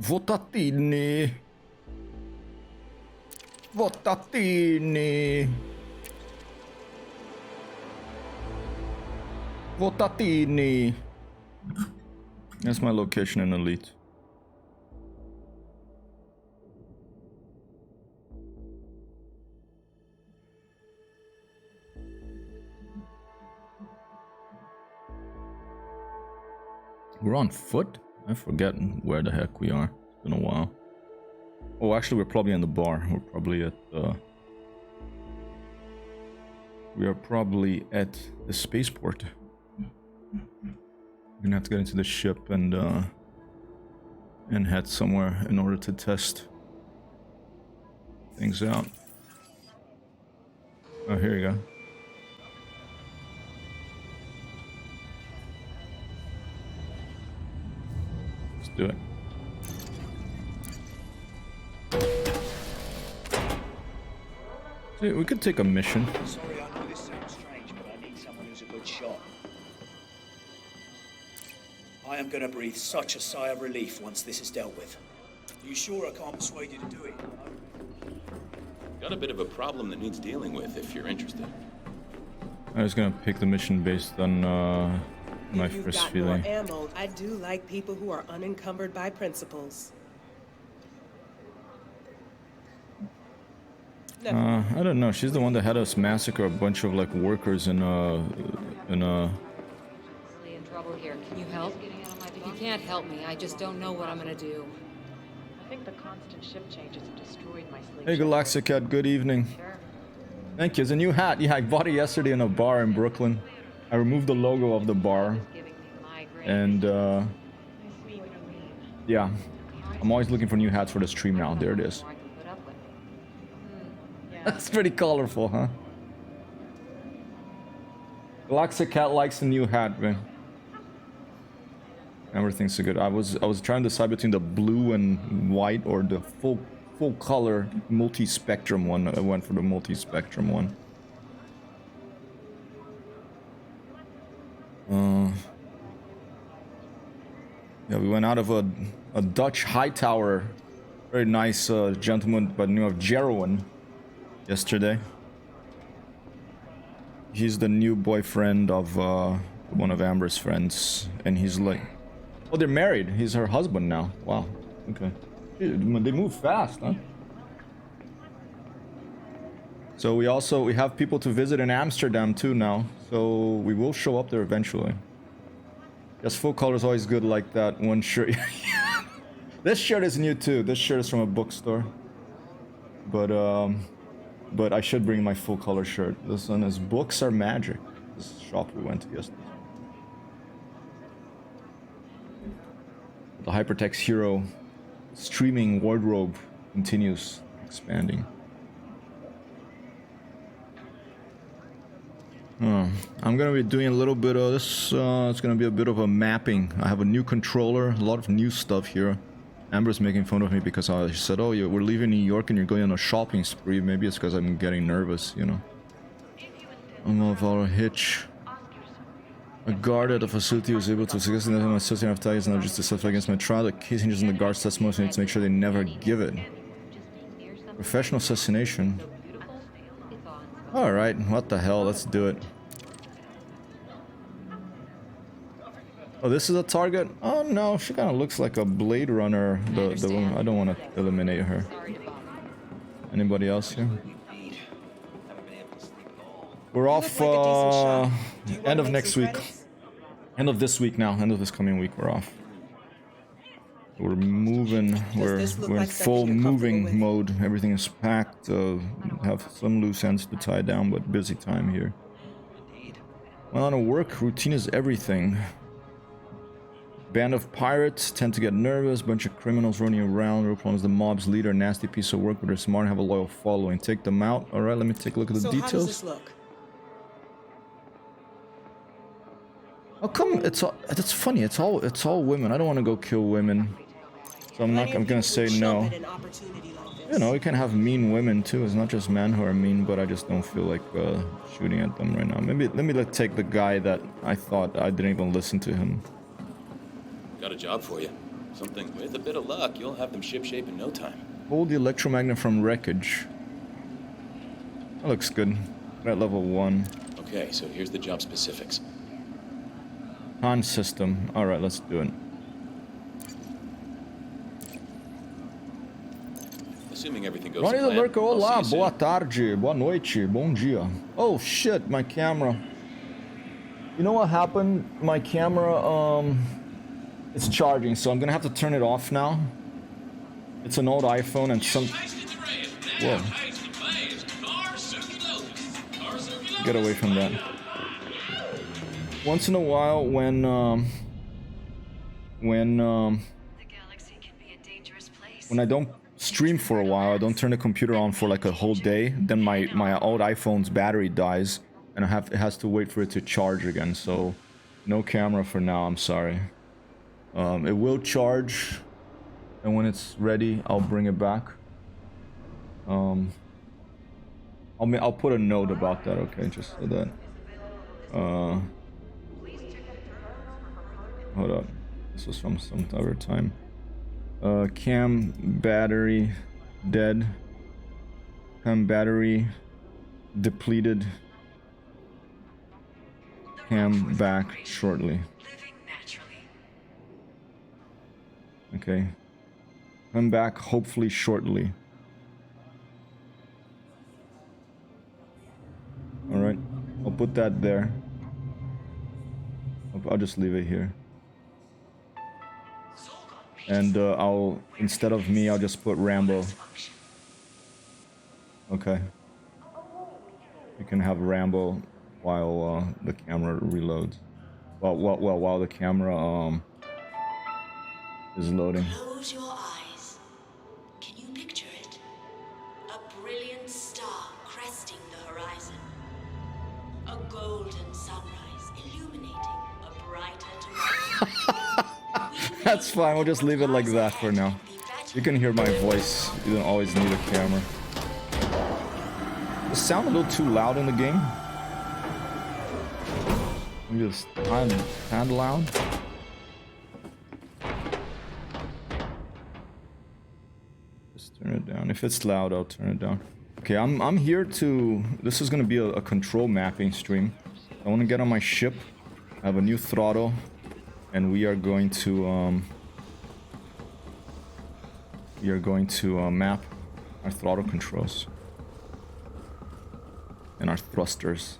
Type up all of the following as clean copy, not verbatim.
Votatini. Votatini. Votatini. That's my location in Elite. We're on foot? I've forgotten where the heck we are. It's been a while. Oh, actually, we're probably in the bar. We're probably at we are probably at the spaceport. We're gonna have to get into the ship and head somewhere in order to test things out. Oh, here you go. Let's do it. See, we could take a mission. Sorry, I know this sounds strange, but I need someone who's a good shot. I am going to breathe such a sigh of relief once this is dealt with. Are you sure I can't persuade you to do it? Got a bit of a problem that needs dealing with, if you're interested. I was gonna pick the mission based on my first feeling. More ammo. I do like people who are unencumbered by principles. I don't know. She's the one that had us massacre a bunch of like workers in In trouble here. Can you help? If you can't help me, I just don't know what I'm gonna do. I think the constant shift changes have destroyed my sleep. Hey Galaxic Cat, good evening. Sure. Thank you. It's a new hat. Yeah, I bought it yesterday in a bar in Brooklyn. I removed the logo of the bar. Giving me migraine. And I see what you mean. yeah. I'm always looking for new hats for the stream now. There it is. More I can put up with. Yeah. That's pretty colorful, huh? Galaxic Cat likes the new hat, man. Everything's so good. I was trying to decide between the blue and white or the full color multi-spectrum one. I went for the multi-spectrum one. Yeah, we went out of a Dutch Hightower, very nice gentleman by the name of Jeroen yesterday. He's the new boyfriend of one of Amber's friends, and he's like, oh, they're married. He's her husband now. Wow. Okay. They move fast, huh? So we have people to visit in Amsterdam too now. So we will show up there eventually. Yes, full color is always good like that. One shirt. This shirt is new too. This shirt is from a bookstore. But I should bring my full color shirt. This one is Books Are Magic. This shop we went to yesterday. The HyperTextHero streaming wardrobe continues expanding. I'm gonna be doing a little bit of this. It's gonna be a bit of a mapping. I have a new controller, a lot of new stuff here. Amber's making fun of me because she said, "Oh, we're leaving New York and you're going on a shopping spree." Maybe it's because I'm getting nervous, you know. I'm off our hitch. A guard at the facility was able to suggest that my sister have ties and just to stuff against my trial. The case hinges on the guard's testimony, so I need to make sure they never give it. Professional assassination. Alright, what the hell, let's do it. Oh, this is a target? Oh no, she kind of looks like a Blade Runner, the woman. I don't want to eliminate her. Anybody else here? We're off end of next week. End of this week now. End of this coming week, we're off. We're moving. We're in full moving mode. Everything is packed. Have some loose ends to tie down, but busy time here. Well, on a work, routine is everything. Band of pirates tend to get nervous. Bunch of criminals running around. Roplon is the mob's leader. Nasty piece of work, but they're smart and have a loyal following. Take them out. All right, let me take a look at the So details. how does this look? How come it's funny? It's all women. I don't want to go kill women, so I'm gonna say no. You know, you can have mean women too. It's not just men who are mean, but I just don't feel like shooting at them right now. Maybe let me take the guy that I thought I didn't even listen to him. Got a job for you. Something with a bit of luck, you'll have them shipshape in no time. Hold the electromagnet from wreckage. That looks good. At level 1. Okay, so here's the job specifics. Han system. Alright, let's do it. Assuming everything goes Ronnie to do plan, Lurker, I'll see olá, you soon. boa tarde, boa noite, bom dia. Oh shit, my camera. You know what happened? My camera, it's charging, so I'm gonna have to turn it off now. It's an old iPhone and some... Whoa. Get away from that. Once in a while, when I don't stream for a while, I don't turn the computer on for like a whole day, then my old iPhone's battery dies, and it has to wait for it to charge again, so no camera for now, I'm sorry. It will charge, and when it's ready, I'll bring it back. I'll put a note about that, okay, just so that... Hold up. This was from some other time. Cam battery dead. Cam battery depleted. Cam back shortly. Okay. Come back hopefully shortly. Alright. I'll put that there. I'll just leave it here. And I'll, instead of me, I'll just put Rambo. Okay. You can have Rambo while the camera reloads. While the camera is loading. Close your eyes. Can you picture it? A brilliant star cresting the horizon. A golden sunrise illuminating a brighter tomorrow. That's fine, we'll just leave it like that for now. You can hear my voice, you don't always need a camera. Does it sound a little too loud in the game? Maybe it's kind loud? Just turn it down. If it's loud, I'll turn it down. Okay, I'm here to... This is gonna be a control mapping stream. I wanna get on my ship. I have a new throttle. And we are going to map our throttle controls and our thrusters.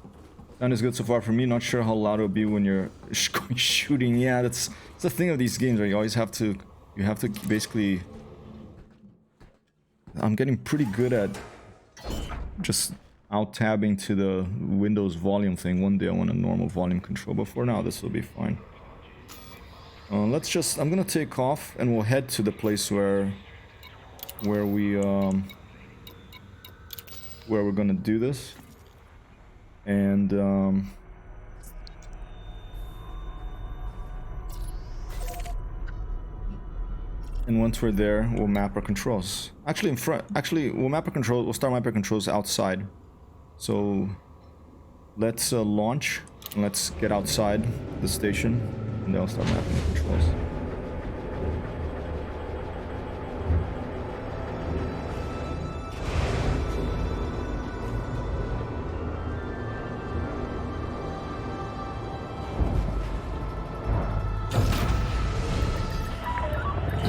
Sound is good so far for me. Not sure how loud it'll be when you're going shooting. Yeah, it's the thing of these games, right? You always have to basically. I'm getting pretty good at just out tabbing to the Windows volume thing. One day I want a normal volume control, but for now this will be fine. I'm gonna take off and we'll head to the place where we're gonna do this. And once we're there, we'll map our controls. Actually, we'll map our controls. We'll start mapping our controls outside. So let's launch and let's get outside the station. And then I'll start mapping the controls.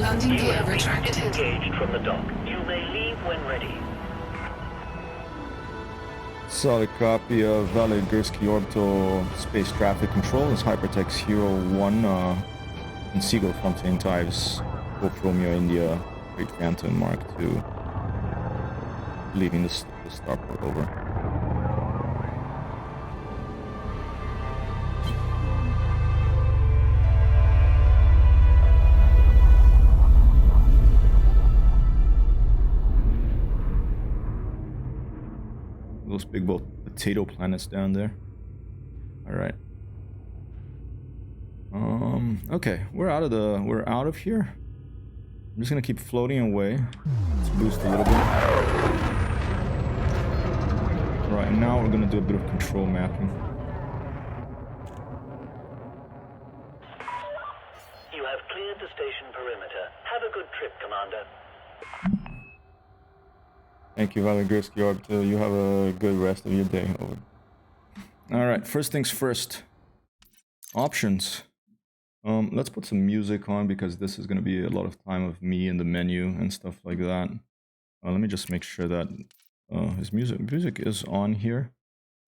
Landing gear retracted. Disengaged from the dock. You may leave when ready. Solid copy of Valley Gursky Orbital Space Traffic Control. Is HyperTextHero 1 in Seagull Fontaine Tives, Golf Romeo India, Great Phantom Mark II. Leaving the starport over. Those big potato planets down there. All right. Okay, we're out of here. I'm just gonna keep floating away. Let's boost a little bit. Right, and now we're gonna do a bit of control mapping. You have cleared the station perimeter. Commander. Thank you, Valigurski Orbital. You have a good rest of your day. Over. Alright, first things first. Options. Let's put some music on because this is going to be a lot of time of me in the menu and stuff like that. Let me just make sure that his music is on here.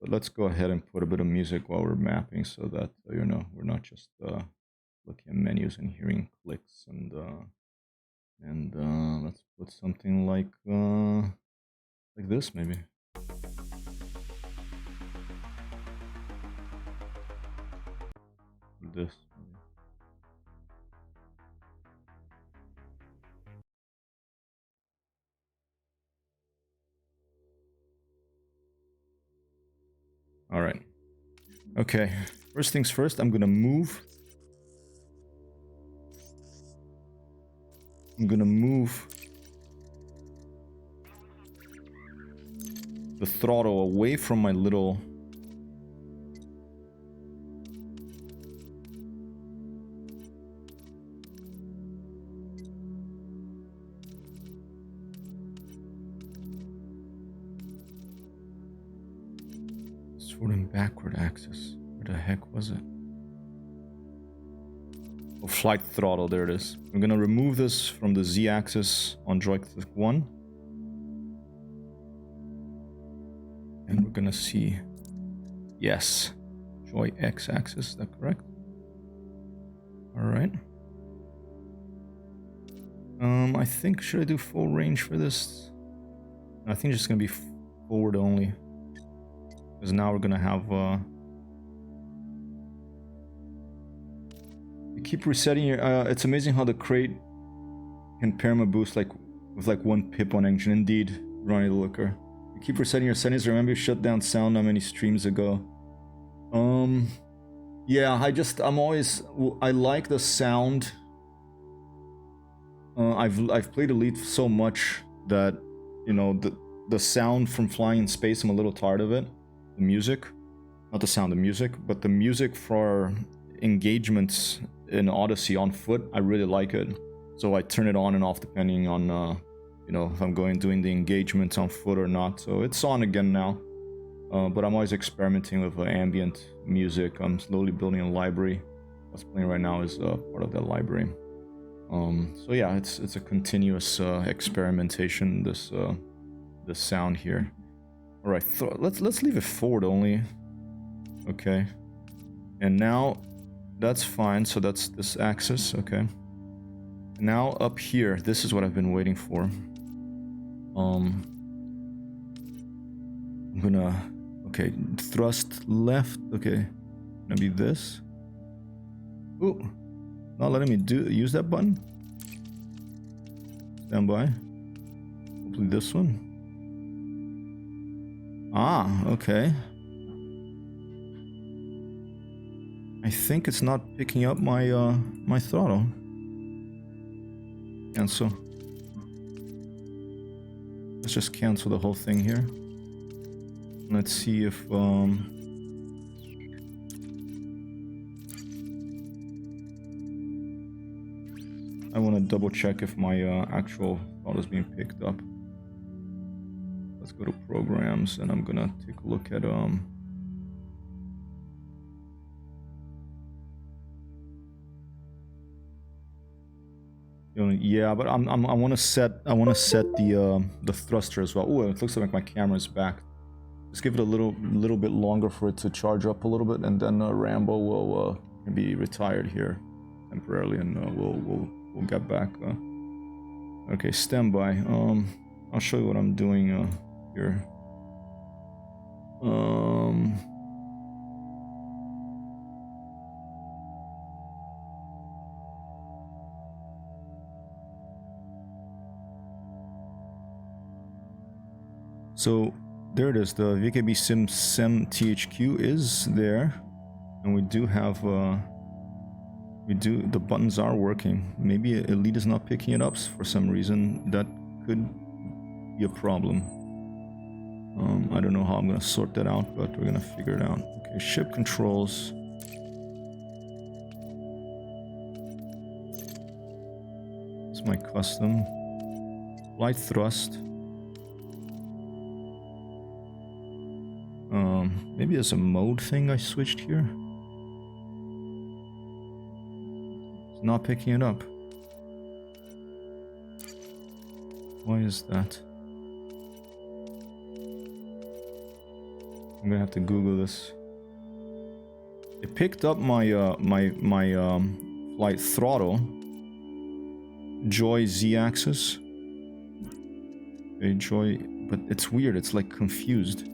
But let's go ahead and put a bit of music while we're mapping so that, you know, we're not just looking at menus and hearing clicks and let's put something like this maybe. This. All right. Okay. First things first, I'm gonna move. The throttle away from my little forward and backward axis. Where the heck was it? Oh, flight throttle, there it is. I'm gonna remove this from the Z-axis on joystick 1. And we're gonna see, yes, joy X-axis, is that correct? All right. I think, should I do full range for this? I think it's just gonna be forward only. Because now we're gonna have, you keep resetting your, it's amazing how the crate can perma boost like, with like 1 pip on engine, indeed, Ronnie the Looker. You keep resetting your settings. Remember you shut down sound not many streams ago. Yeah, I like the sound. I've played Elite so much that, you know, the sound from flying in space, I'm a little tired of it. The music, not the sound, the music, but the music for engagements in Odyssey on foot, I really like it. So I turn it on and off depending on, you know, if I'm doing the engagements on foot or not. So it's on again now. But I'm always experimenting with ambient music. I'm slowly building a library. What's playing right now is part of that library. So yeah, it's a continuous experimentation. This sound here. All right, let's leave it forward only. Okay, and now that's fine. So that's this axis. Okay. Now up here, this is what I've been waiting for. I'm gonna, okay, thrust left. Okay, gonna be this. Ooh, not letting me use that button. Stand by. Hopefully this one. Ah, okay. I think it's not picking up my my throttle. Cancel. Let's just cancel the whole thing here. Let's see if I want to double check if my actual throttle is being picked up. Let's go to programs and I'm gonna take a look at yeah, but I want to set the thruster as well. Oh, it looks like my camera's back. Just give it a little bit longer for it to charge up a little bit, and then Rambo will be retired here temporarily, and we'll get back. Okay, stand by. I'll show you what I'm doing here. So there it is. The VKB Sim THQ is there, and we do have the buttons are working. Maybe Elite is not picking it up for some reason. That could be a problem. I don't know how I'm gonna sort that out, but we're gonna figure it out. Okay, ship controls. It's my custom. Light thrust. Maybe there's a mode thing I switched here. It's not picking it up. Why is that? I'm gonna have to Google this. It picked up my flight throttle, joy z-axis. Okay, joy, but it's weird. It's like confused.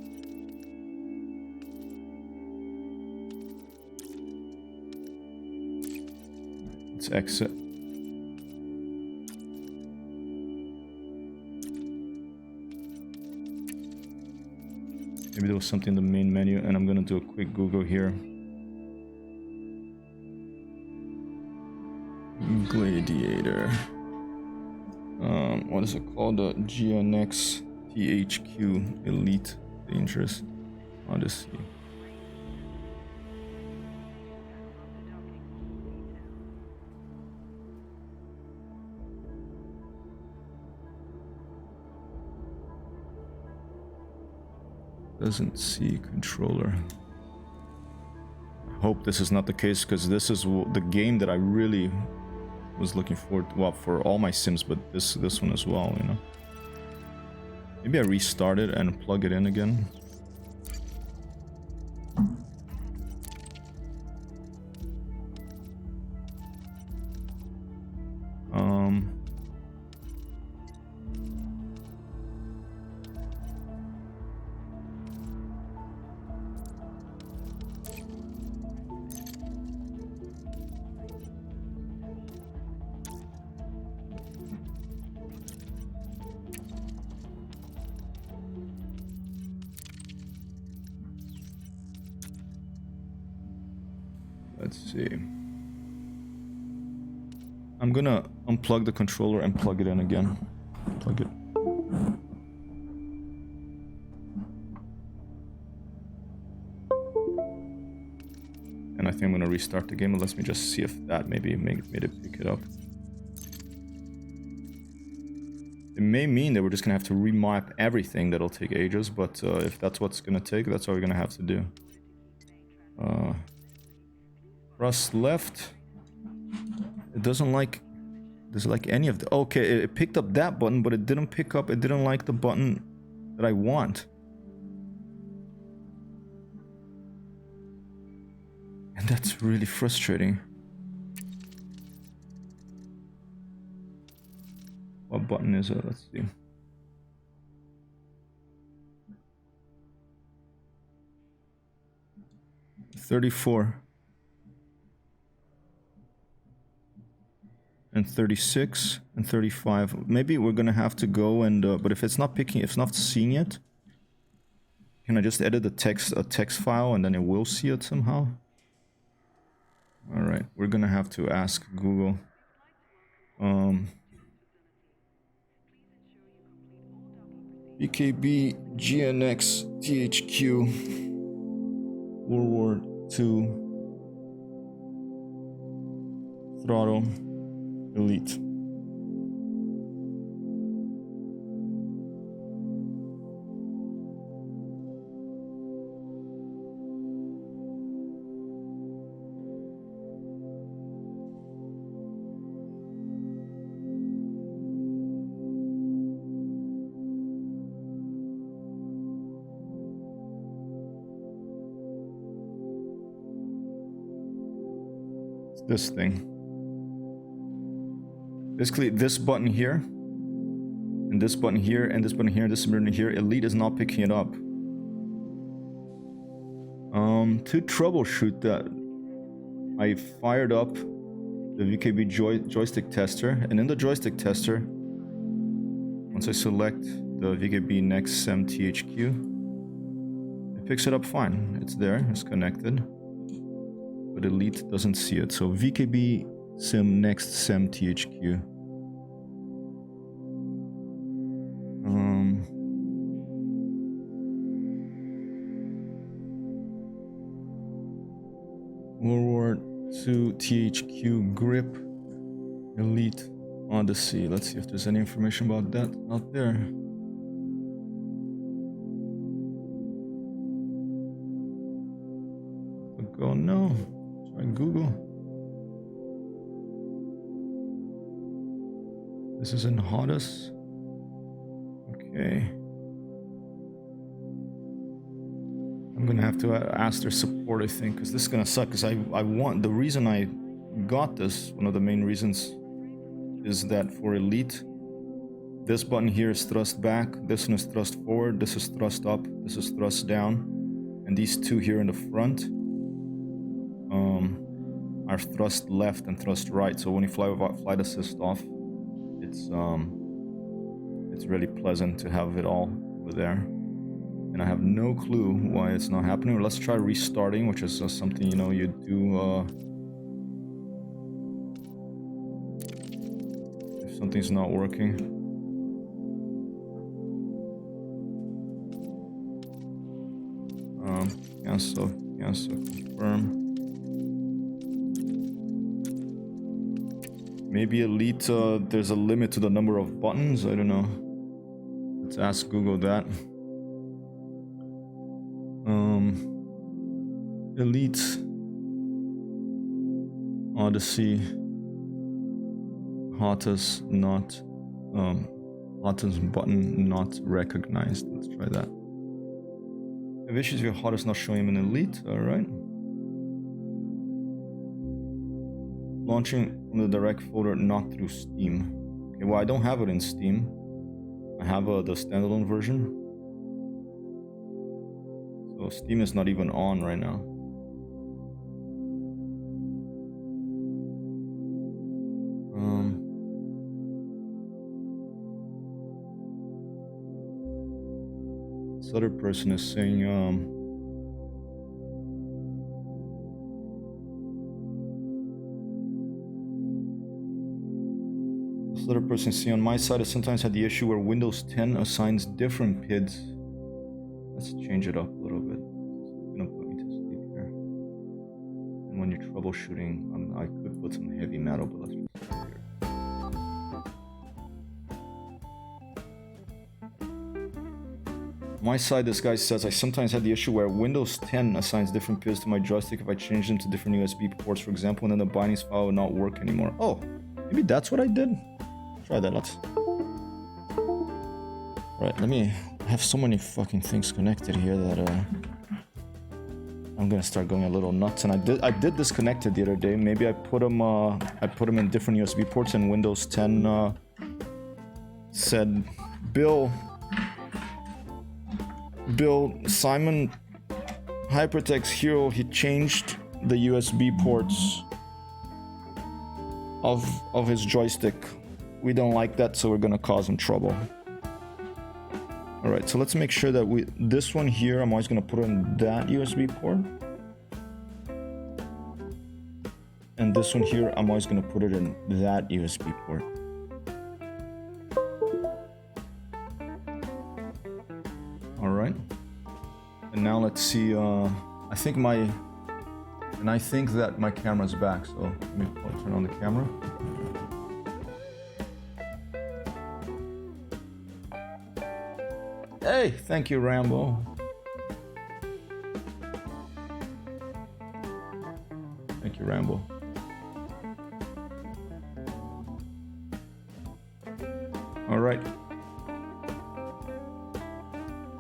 Let's exit. Maybe there was something in the main menu, and I'm gonna do a quick Google here. Gladiator. What is it called? The GNX THQ Elite Dangerous Odyssey. Doesn't see controller. I hope this is not the case, because this is the game that I really was looking forward to, well, for all my Sims, but this one as well, you know. Maybe I restart it and plug it in again. Let's see. I'm gonna unplug the controller and plug it in again. Plug it. And I think I'm gonna restart the game, but let me just see if that maybe made it pick it up. It may mean that we're just gonna have to remap everything. That'll take ages, but if that's what's gonna take, that's what we're gonna have to do. Press left. It doesn't like any of the. Okay, it picked up that button, but it didn't pick up. It didn't like the button that I want. And that's really frustrating. What button is it? Let's see. $34. And 36 and 35. Maybe we're gonna have to go and but if it's not picking, if it's not seeing it, can I just edit a text file and then it will see it somehow? All right, we're gonna have to ask Google. BKB GNX THQ World War II Throttle Elite. It's this thing. Basically, this button here, and this button here, and this button here, and this button here, Elite is not picking it up. To troubleshoot that, I fired up the VKB joystick tester, and in the joystick tester, once I select the VKB Next Sem THQ, it picks it up fine. It's there, it's connected, but Elite doesn't see it. So VKB Sim Next Sem THQ. World War II THQ grip Elite Odyssey. Let's see if there's any information about that out there. Go no. Try Google. This is in Odyssey. Okay. I'm gonna have to ask their support, I think, because this is gonna suck. Because I want, the reason I got this, one of the main reasons, is that for Elite, this button here is thrust back, this one is thrust forward, this is thrust up, this is thrust down, and these two here in the front are thrust left and thrust right. So when you fly without flight assist off, it's really pleasant to have it all over there. And I have no clue why it's not happening. Let's try restarting, which is something, you know, you do if something's not working. Cancel, confirm. Maybe Elite, there's a limit to the number of buttons, I don't know. Let's ask Google that. Elite Odyssey Hottest not hottest button not recognized. Let's try that. Have issues with your hottest not showing him in Elite. Alright. Launching from the direct folder not through Steam. Okay, well I don't have it in Steam. I have the standalone version. So Steam is not even on right now. This other person is saying this other person is saying on my side I sometimes had the issue where Windows 10 assigns different PIDs. Let's change it up a little bit. It's gonna put me to sleep here. And when you're troubleshooting, I could put some heavy metal, but let's just start here. My side, this guy says, I sometimes had the issue where Windows 10 assigns different PIDs to my joystick if I change them to different USB ports, for example, and then the bindings file would not work anymore. Oh, maybe that's what I did? Try that, let's... Right, let me... I have so many fucking things connected here that I'm gonna start going a little nuts. And I did disconnect it the other day. Maybe I put them in different USB ports, and Windows 10 said, Bill, Simon, HyperTextHero, he changed the USB ports of his joystick. We don't like that, so we're gonna cause him trouble. Alright, so let's make sure that this one here, I'm always gonna put on that USB port. And this one here, I'm always gonna put it in that USB port. Alright. And now let's see, I think that my camera's back, so let me turn on the camera. Hey, thank you, Rambo. Thank you, Rambo. All right.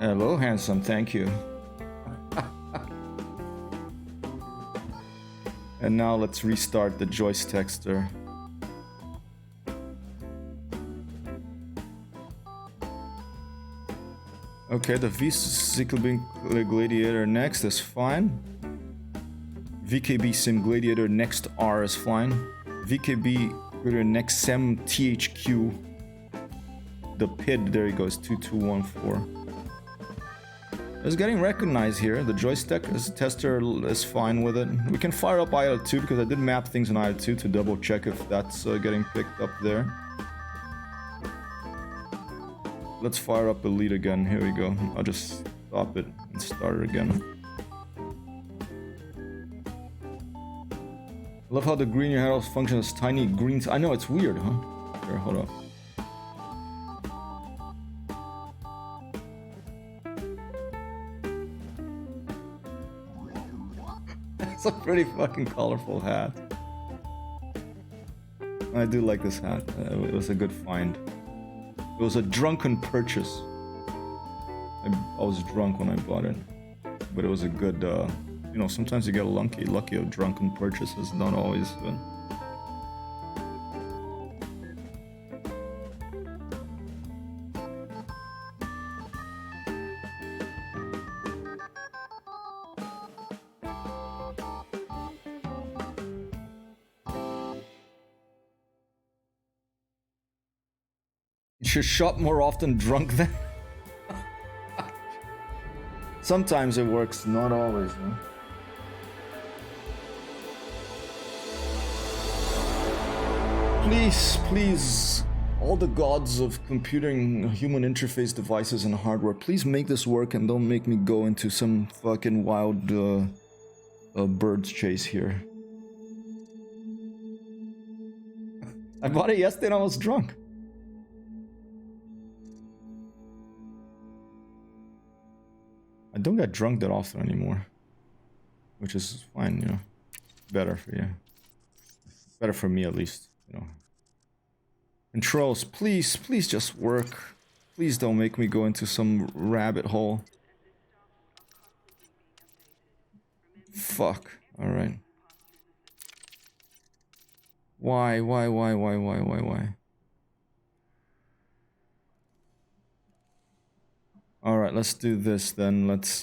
Hello, handsome. Thank you. And now let's restart the joystickster. Okay, the V-Cyclobin Gladiator next is fine. VKB Sim Gladiator next R is fine. VKB Gladiator next Sem THQ. The PID, there he goes, 2214. It's getting recognized here. The joystick tester is fine with it. We can fire up IL2 because I did map things in IL2 to double check if that's getting picked up there. Let's fire up Elite again. Here we go. I'll just stop it and start it again. I love how the green in your head functions as tiny greens. I know, it's weird, huh? here. Hold up. It's a pretty fucking colorful hat. I do like this hat. It was a good find. It was a drunken purchase. I was drunk when I bought it, but it was a good. You know, sometimes you get lucky of drunken purchases. Not always. You should shop more often drunk then. Sometimes it works, not always. Huh? Please, all the gods of computing, human interface devices and hardware, please make this work and don't make me go into some fucking wild bird's chase here. I bought it yesterday and I was drunk. I don't get drunk that often anymore, which is fine, you know. Better for you. Better for me at least, you know. Controls, please just work. Please don't make me go into some rabbit hole. Fuck. Alright. Why? Alright, let's do this then. Let's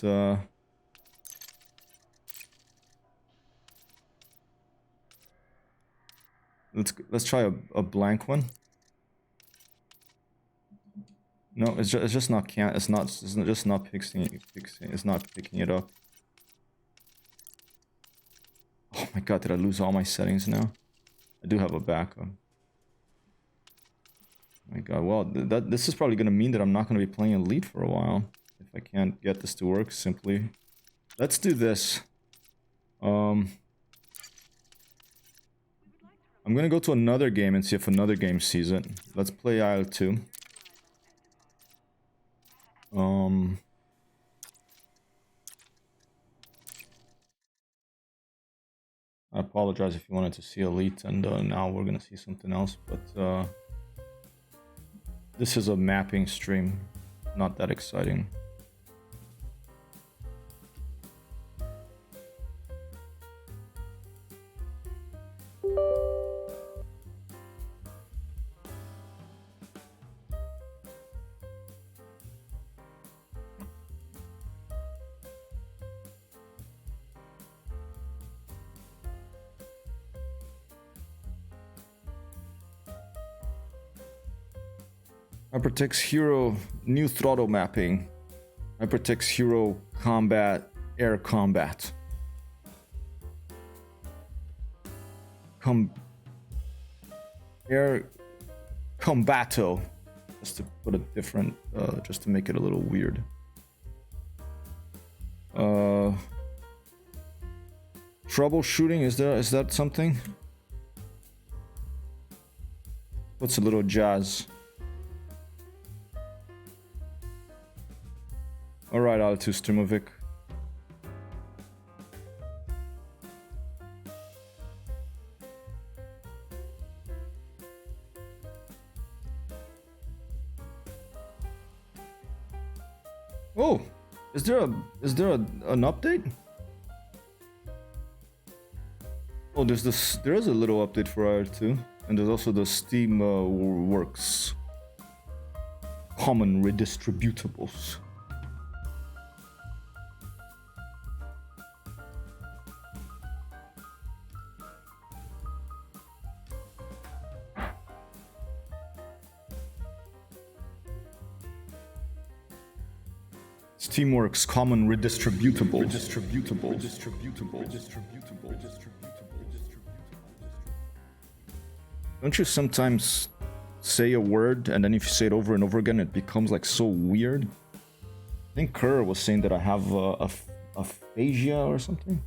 try a blank one. No, it's just not it's just not picking it up. Oh my god, did I lose all my settings now? I do have a backup. Oh my god, well, this is probably gonna mean that I'm not gonna be playing Elite for a while if I can't get this to work simply. Let's do this. I'm gonna go to another game and see if another game sees it. Let's play Isle 2. I apologize if you wanted to see Elite and now we're gonna see something else, but this is a mapping stream, not that exciting. HyperTextHero new throttle mapping. HyperTextHero combat, air combat. Air combato. Just to put a different, just to make it a little weird. Troubleshooting, is that something? What's a little jazz? Alright, Altu Strimovic. Oh, is there an update? Oh, there is a little update for IR2, and there's also the Steam Works common redistributables. Teamworks common redistributable. Don't you sometimes say a word and then if you say it over and over again, it becomes like so weird? I think Kerr was saying that I have aphasia or something.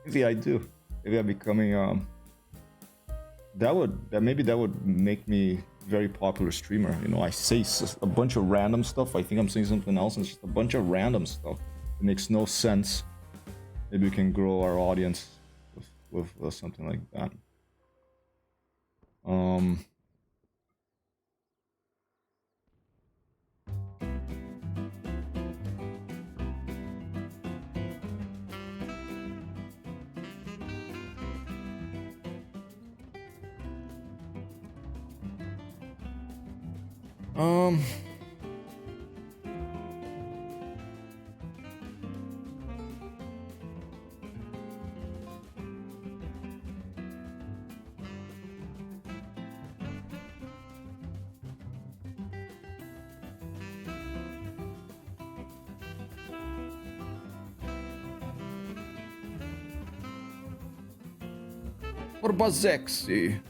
Maybe I do. Maybe I'm becoming maybe that would make me very popular streamer. You know, I say a bunch of random stuff. I think I'm saying something else, and it's just a bunch of random stuff. It makes no sense. Maybe we can grow our audience with something like that. What about Zexy?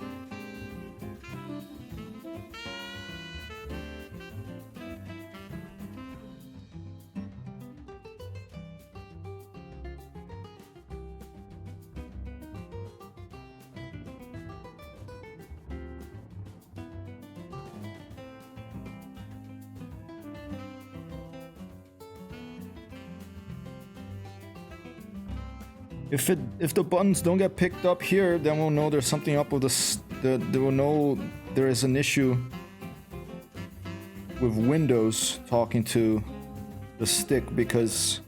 If the buttons don't get picked up here, then we'll know there's something up with we'll know there is an issue with Windows talking to the stick, because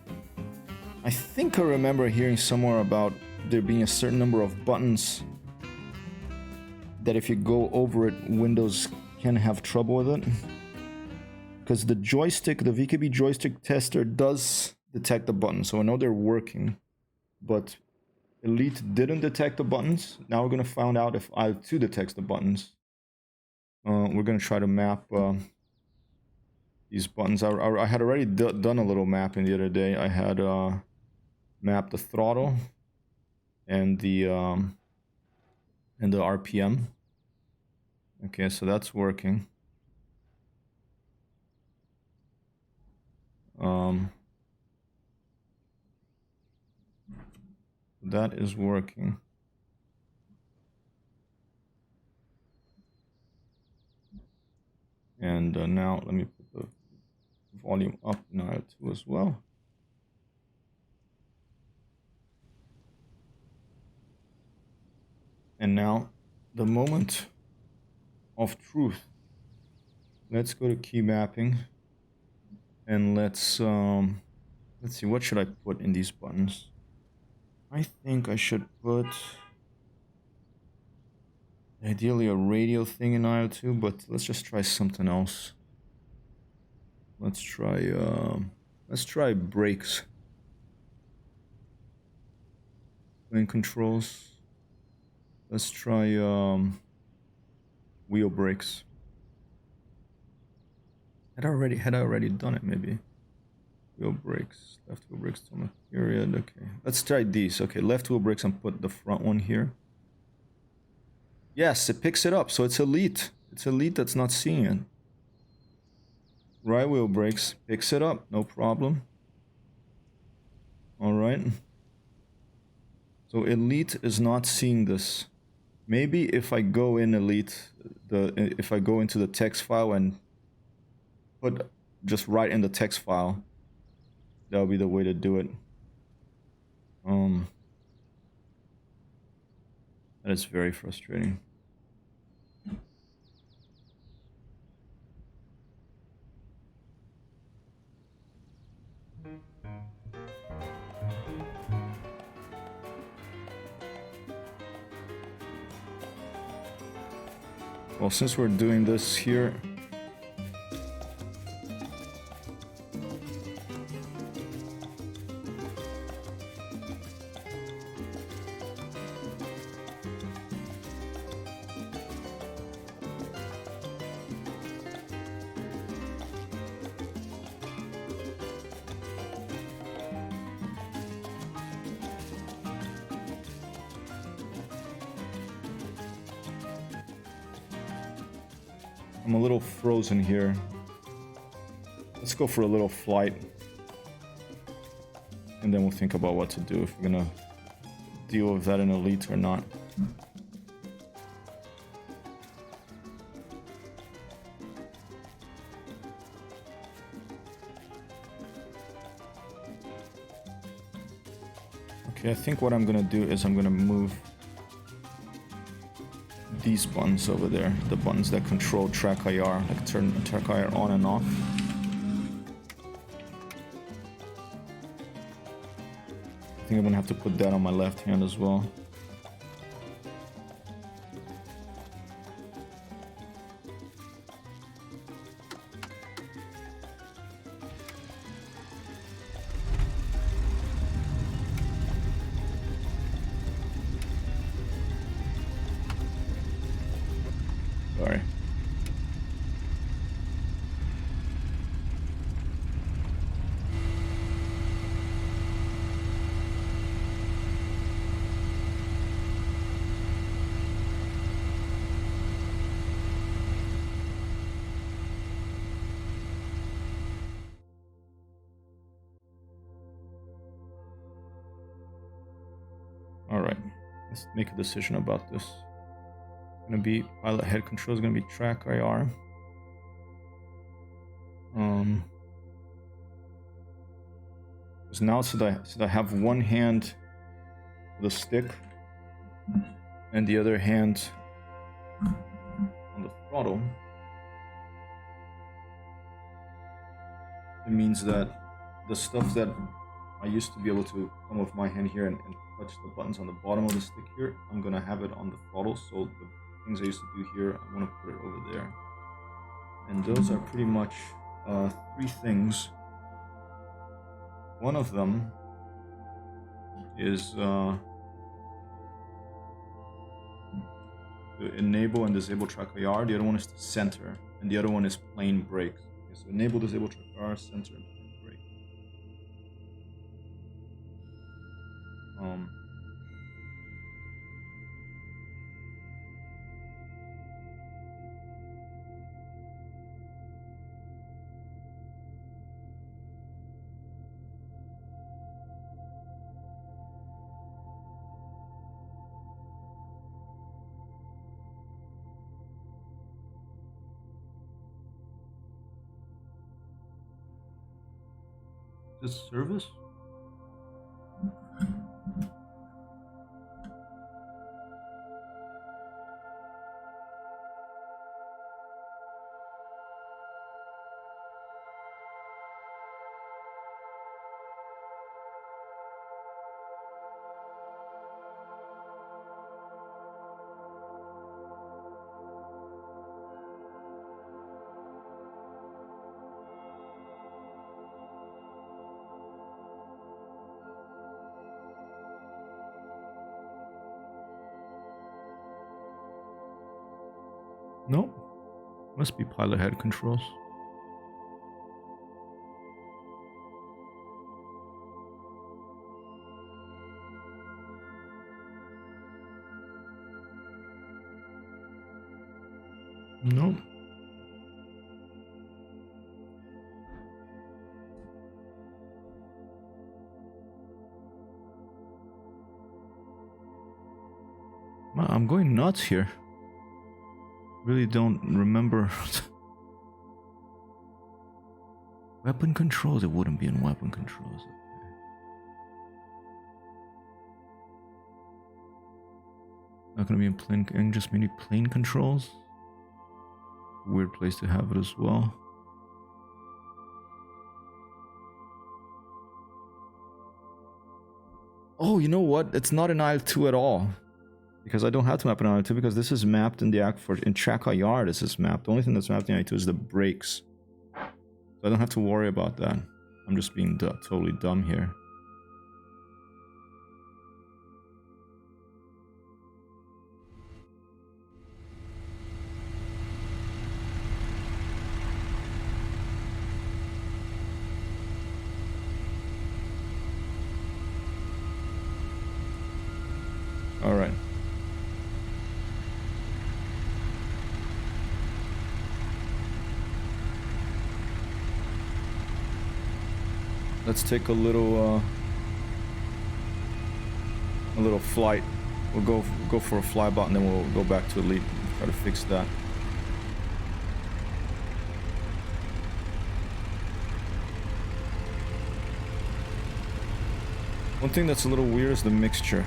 I think I remember hearing somewhere about there being a certain number of buttons that if you go over it, Windows can have trouble with it. Because the joystick, the VKB joystick tester does detect the buttons, so I know they're working. But Elite didn't detect the buttons. Now we're gonna find out if IO2 detects the buttons. We're gonna try to map these buttons. I had already done a little mapping the other day. I had mapped the throttle and the RPM. Okay, so that's working. That is working. And now let me put the volume up now too as well. And now the moment of truth. Let's go to key mapping and let's see, what should I put in these buttons? I think I should put ideally a radio thing in IO2, but let's just try something else. Let's try brakes. Lane controls. Let's try wheel brakes. Had I already done it maybe? Wheel brakes, left wheel brakes, on period. Okay, let's try these. Okay, left wheel brakes and put the front one here. Yes, it picks it up, so it's Elite. It's Elite that's not seeing it. Right wheel brakes picks it up, no problem. All right. So Elite is not seeing this. Maybe if I go in Elite, if I go into the text file and put just right in the text file, that'll be the way to do it. That is very frustrating. Well, since we're doing this here, I'm a little frozen here. Let's go for a little flight. And then we'll think about what to do, if we're gonna deal with that in Elite or not. Okay, I think what I'm gonna do is I'm gonna move these buttons over there, the buttons that control track IR, like turn track IR on and off. I think I'm gonna have to put that on my left hand as well. Sorry. All right, let's make a decision about this. It's gonna be pilot head control is gonna be track IR. Because now should I have one hand with a stick and the other hand on the throttle? It means that the stuff that I used to be able to come with my hand here and touch the buttons on the bottom of the stick here, I'm gonna have it on the throttle. So the things I used to do here, I'm gonna put it over there. And those are pretty much three things. One of them is to enable and disable track IR. The other one is to center, and the other one is plain brakes. Okay, so enable, disable track IR, center, and plain brake. Is this service? No, must be pilot head controls. No. I'm going nuts here. Really don't remember. Weapon controls? It wouldn't be in weapon controls. Okay. Not gonna be in plane, and just maybe plane controls. Weird place to have it as well. Oh, you know what? It's not in aisle 2 at all. Because I don't have to map it on I2 because this is mapped in the act for in track IR. This is mapped. The only thing that's mapped in I2 is the brakes. So I don't have to worry about that. I'm just being totally dumb here. All right. Let's take a little flight. We'll go for a fly bot and then we'll go back to elite and try to fix that. One thing that's a little weird is the mixture.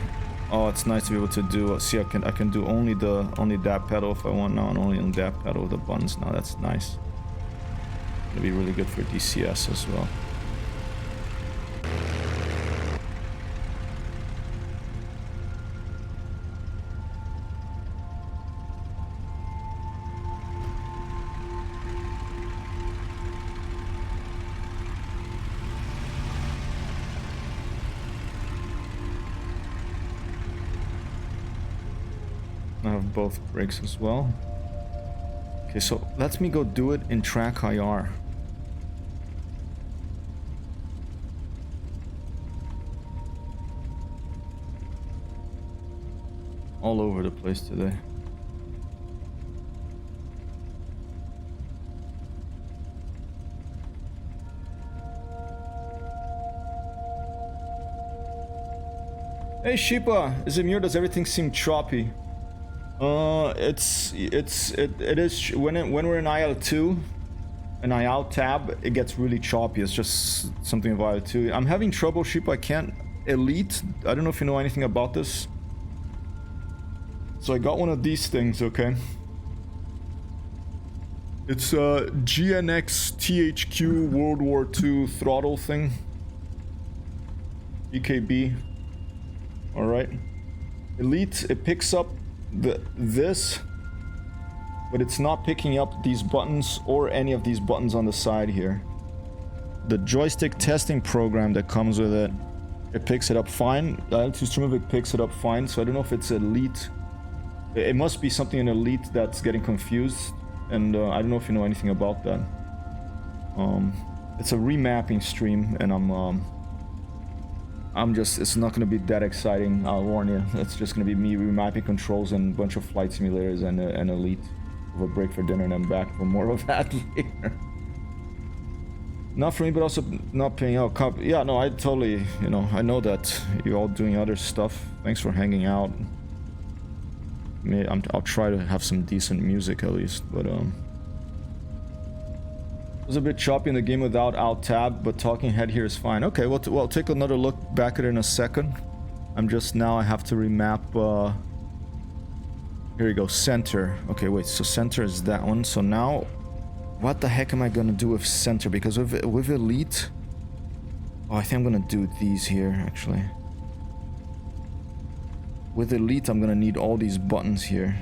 Oh, it's nice to be able to do. See, I can do only that pedal if I want now, and only on that pedal with the buttons now. That's nice. It'll be really good for DCS as well. I have both brakes as well. Okay, so let me go do it in track IR. All over the place today. Hey Sheepa, is it me or does everything seem choppy? It is when we're in IL2, an IL tab, it gets really choppy. It's just something of IL2. I'm having trouble, Sheep. I can't elite. I don't know if you know anything about this. So I got one of these things, okay? It's a GNX THQ World War II throttle thing. EKB. All right. Elite, it picks up this, but it's not picking up these buttons or any of these buttons on the side here. The joystick testing program that comes with it, it picks it up fine. Streamovic picks it up fine, so I don't know if it's Elite. It must be something in Elite that's getting confused, and I don't know if you know anything about that. It's a remapping stream, and I'm just, it's not going to be that exciting, I'll warn you. It's just going to be me remapping controls and a bunch of flight simulators and Elite. With a break for dinner and then back for more of that later. Not for me, but also not paying out. Yeah, no, I totally, you know, I know that you're all doing other stuff. Thanks for hanging out. I'll try to have some decent music at least, but it was a bit choppy in the game without alt tab, but talking head here is fine. Okay, well, take another look back at it in a second. I have to remap, here we go, center. Okay, wait, so center is that one. So now, what the heck am I gonna do with center? Because with Elite, oh, I think I'm gonna do these here, actually. With Elite, I'm gonna need all these buttons here.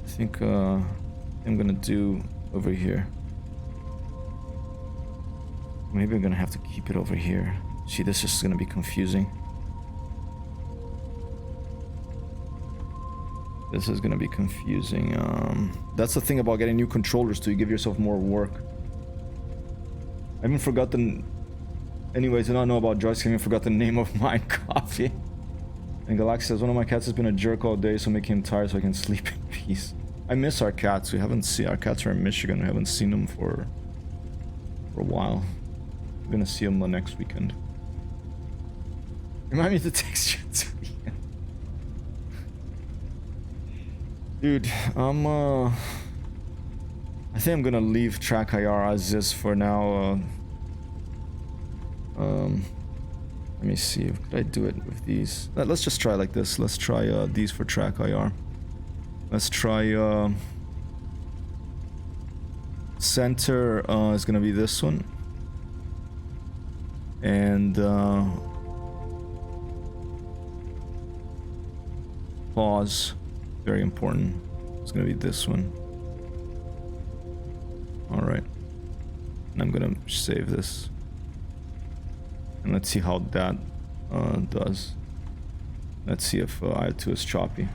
I think I'm gonna do over here. Maybe I'm gonna have to keep it over here. See, this is gonna be confusing. This is gonna be confusing. That's the thing about getting new controllers too. You give yourself more work. I even forgot the... Anyways, I don't know about joystick. I even forgot the name of my coffee. And Galaxy says, one of my cats has been a jerk all day, so make him tired so I can sleep in peace. I miss our cats. We haven't seen... Our cats are in Michigan. We haven't seen them for a while. We're gonna see them the next weekend. Remind me to text you to the end. Dude, I think I'm gonna leave track IR as is for now. Let me see. Could I do it with these? Let's just try like this. Let's try these for track IR. Let's try center is gonna be this one. And pause, very important. It's gonna be this one. All right, and I'm gonna save this, and let's see how that does. Let's see if I2 is choppy.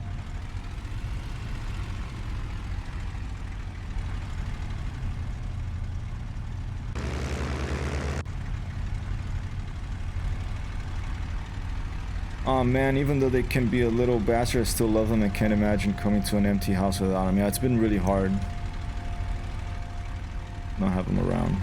Oh man, even though they can be a little bastard, I still love them. I can't imagine coming to an empty house without them. Yeah, it's been really hard not have them around.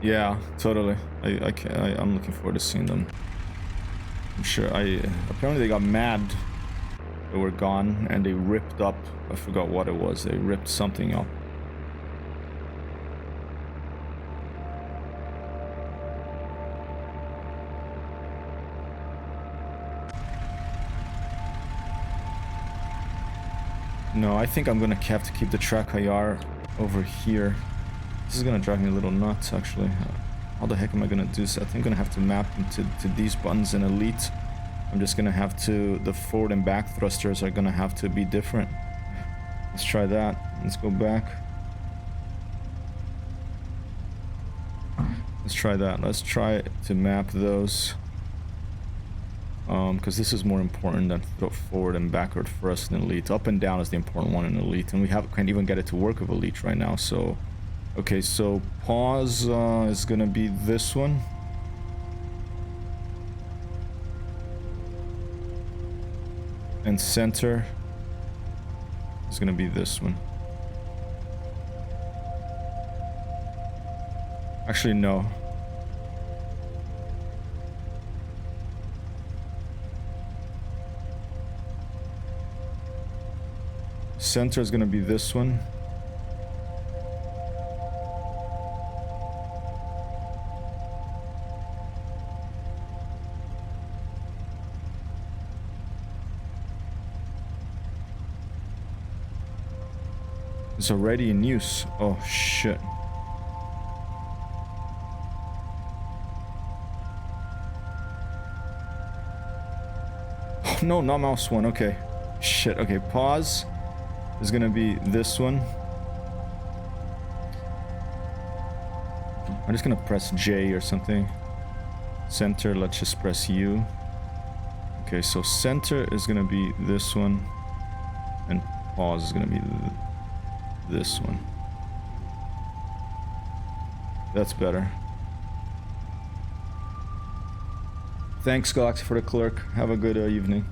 Yeah, totally. I'm looking forward to seeing them. I'm sure. Apparently they got mad. They were gone and they ripped up. I forgot what it was. They ripped something up. No, I think I'm gonna have to keep the track IR over here. This is gonna drive me a little nuts, actually. How the heck am I gonna do this? I think I'm gonna have to map them to these buttons in Elite. I'm just gonna have to... The forward and back thrusters are gonna have to be different. Let's try that. Let's go back. Let's try that. Let's try to map those. Because this is more important than forward and backward for us in Elite. Up and down is the important one in Elite, and we can't even get it to work with Elite right now. So, okay, so pause is gonna be this one. And center is gonna be this one. Actually, no. Center is going to be this one. It's already in use. Oh shit. Oh, no, not mouse one. Okay. Shit. Okay, pause. Is gonna be this one. I'm just gonna press J or something. Center, let's just press U. Okay, so center is gonna be this one. And pause is gonna be this one. That's better. Thanks, Galaxy, for the clerk. Have a good evening.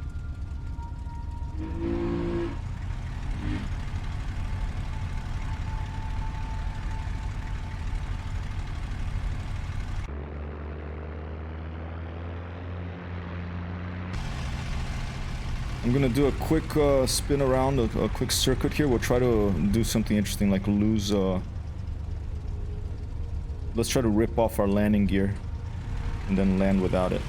I'm gonna do a quick spin around, a quick circuit here. We'll try to do something interesting, like lose... Let's try to rip off our landing gear and then land without it.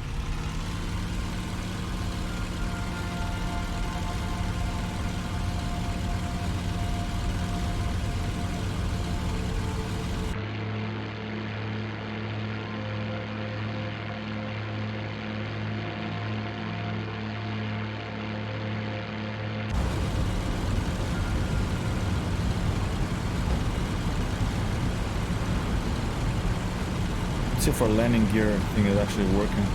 See if our landing gear thing is actually working.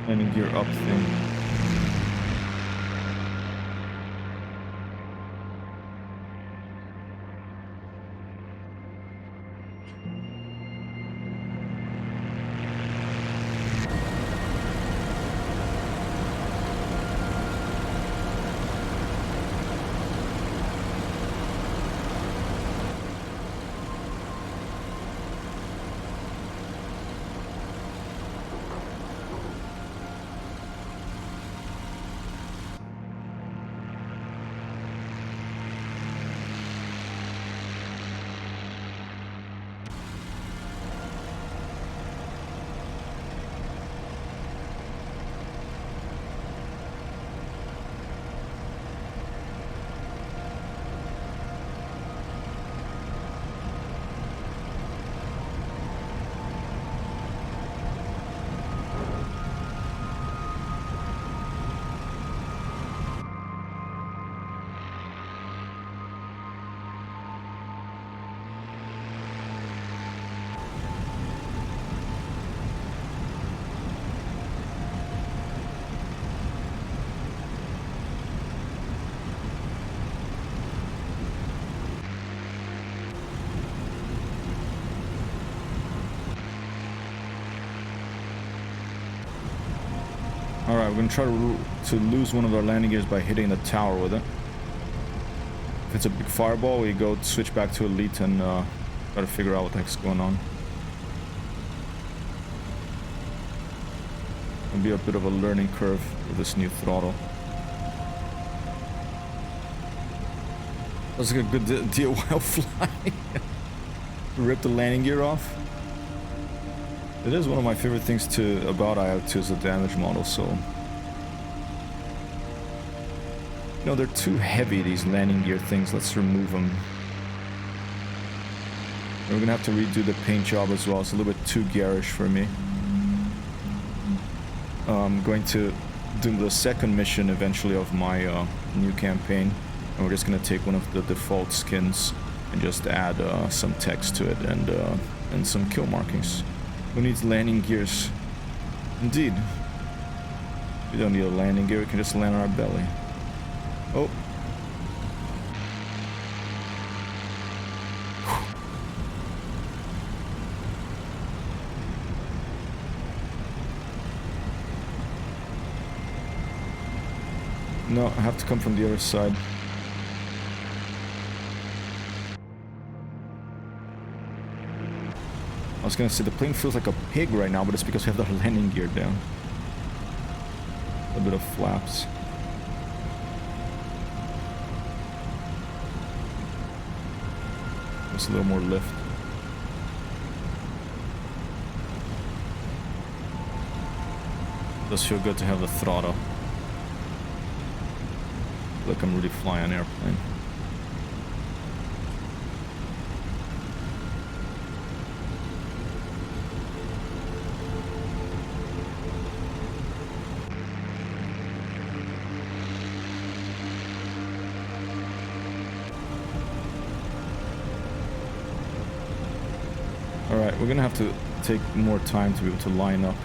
Landing gear up thing. Alright, we're gonna try to lose one of our landing gears by hitting the tower with it. If it's a big fireball, we go switch back to elite and try to figure out what the heck's going on. It'll be a bit of a learning curve with this new throttle. That's like a good deal while flying. Rip the landing gear off. It is one of my favorite things about IL-2 is the damage model, so... You know, they're too heavy, these landing gear things. Let's remove them. And we're gonna have to redo the paint job as well. It's a little bit too garish for me. I'm going to do the second mission eventually of my new campaign. And we're just gonna take one of the default skins and just add some text to it and some kill markings. Who needs landing gears? Indeed. We don't need a landing gear, we can just land on our belly. Oh. No, I have to come from the other side. I was gonna say the plane feels like a pig right now, but it's because we have the landing gear down. A bit of flaps. Just a little more lift. Does feel good to have the throttle. Like I'm really flying an airplane. Alright, we're gonna have to take more time to be able to line up.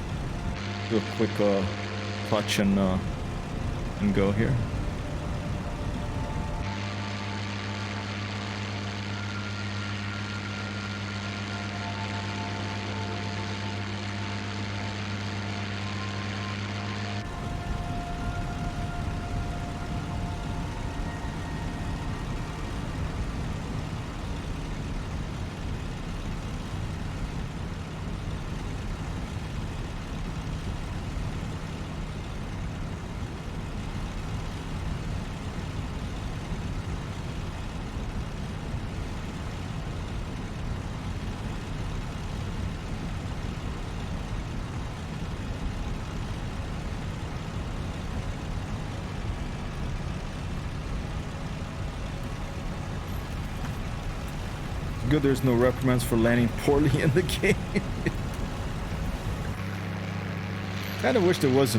Do a quick clutch and go here. Good, there's no reprimands for landing poorly in the game. Kinda wish there was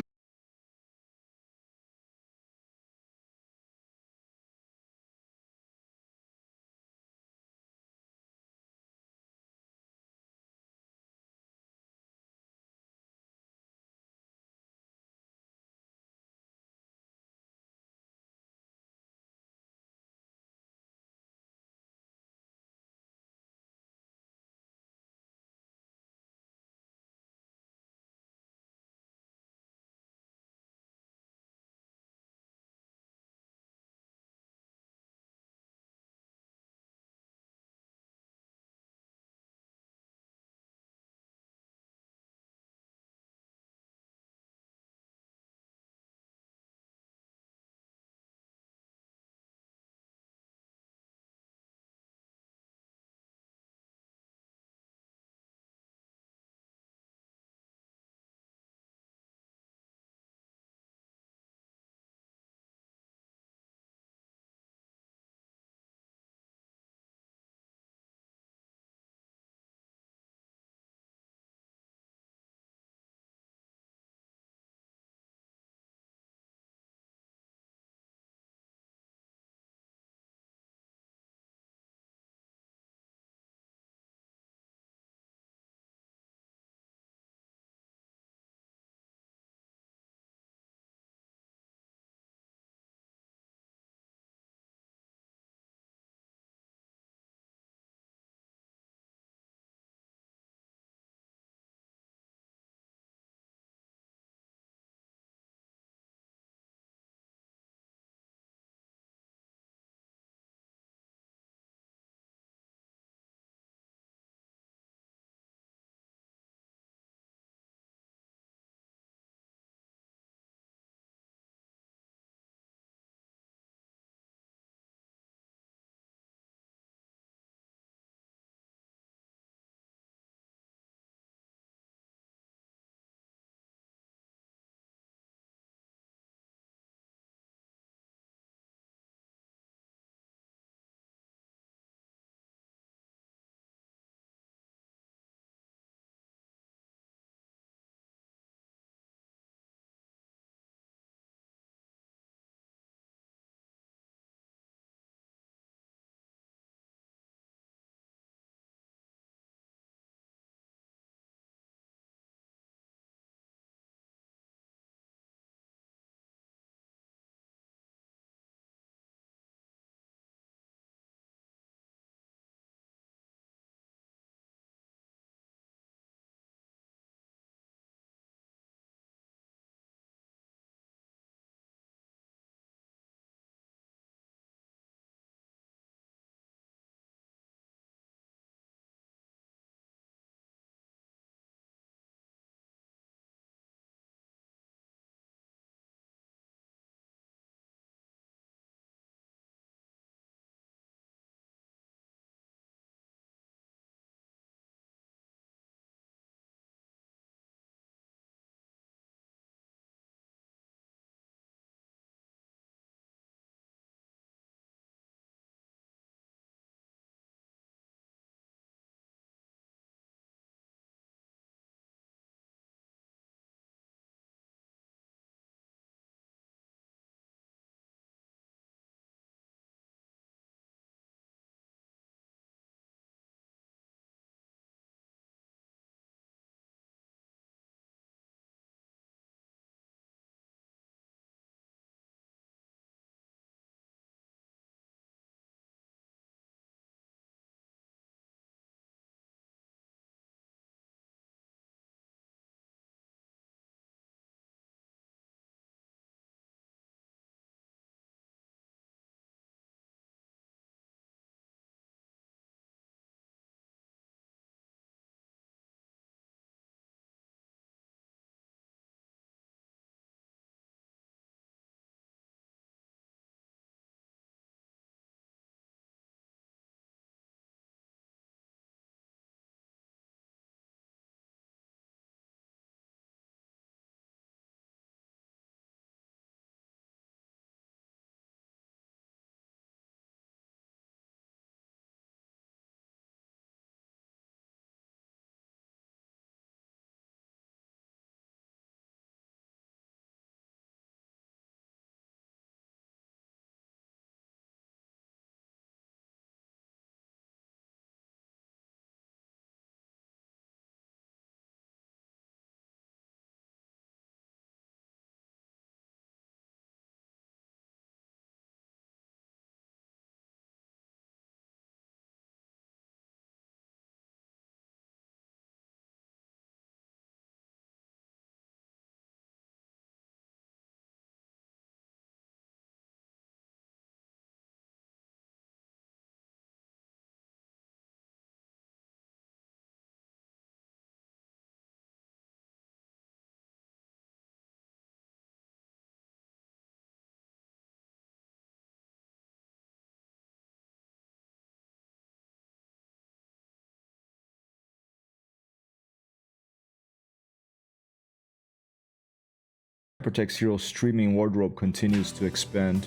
HyperTextHero streaming wardrobe continues to expand.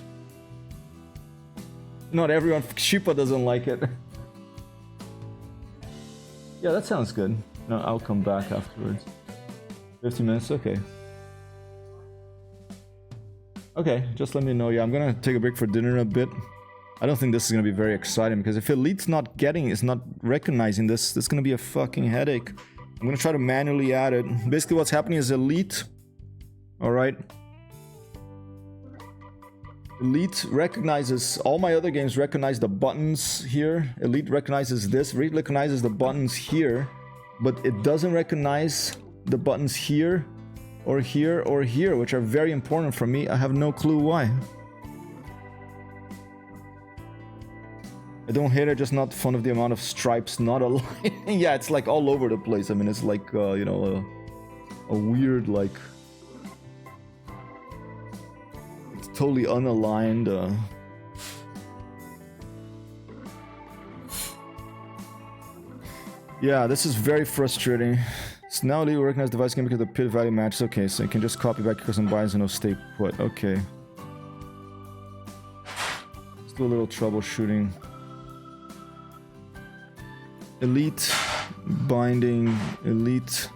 Not everyone, Shipa doesn't like it. Yeah, that sounds good. No, I'll come back afterwards. 50 minutes, okay. Okay, just let me know. Yeah, I'm gonna take a break for dinner in a bit. I don't think this is gonna be very exciting because if Elite's not recognizing this, this is gonna be a fucking headache. I'm gonna try to manually add it. Basically what's happening is Elite, alright? Elite recognizes, all my other games recognize the buttons here. Elite recognizes this, Elite recognizes the buttons here, but it doesn't recognize the buttons here, or here, or here, which are very important for me. I have no clue why. I don't hate it, just not fond of the amount of stripes not aligning. Yeah, it's like all over the place. I mean, it's like, you know, a weird, like... It's totally unaligned. Yeah, this is very frustrating. So now Elite will recognize the device game because the pit value matches. Okay, so you can just copy back your custom buys and it'll stay put. Okay. Let's do a little troubleshooting. Elite binding, Elite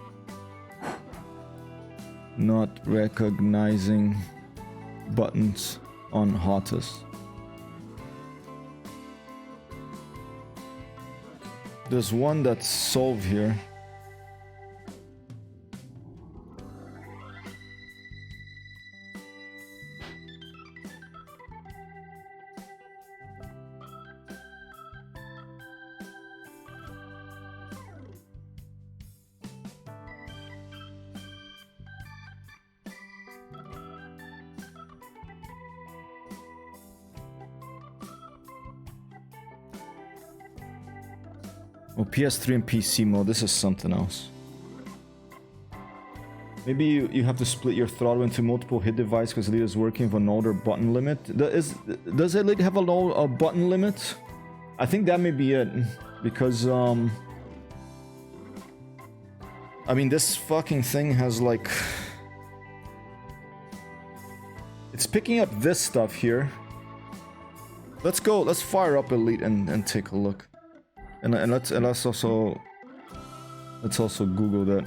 not recognizing buttons on hottest. There's one that's solved here. Oh, PS3 and PC mode, this is something else. Maybe you have to split your throttle into multiple hit devices because Elite is working with an older button limit. Does Elite have a button limit? I think that may be it. Because, I mean, this fucking thing has like... It's picking up this stuff here. Let's go, let's fire up Elite and take a look. And let's also Google that.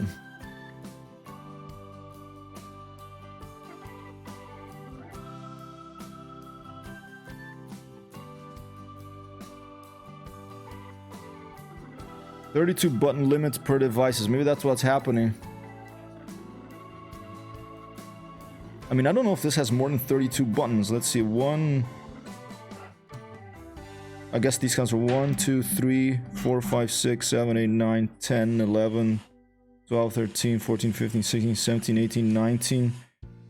$32 button limits per devices. Maybe that's what's happening. I mean, I don't know if this has more than 32 buttons. Let's see, I guess these counts are 1, 2, 3, 4, 5, 6, 7, 8, 9, 10, 11, 12, 13, 14, 15, 16, 17, 18, 19,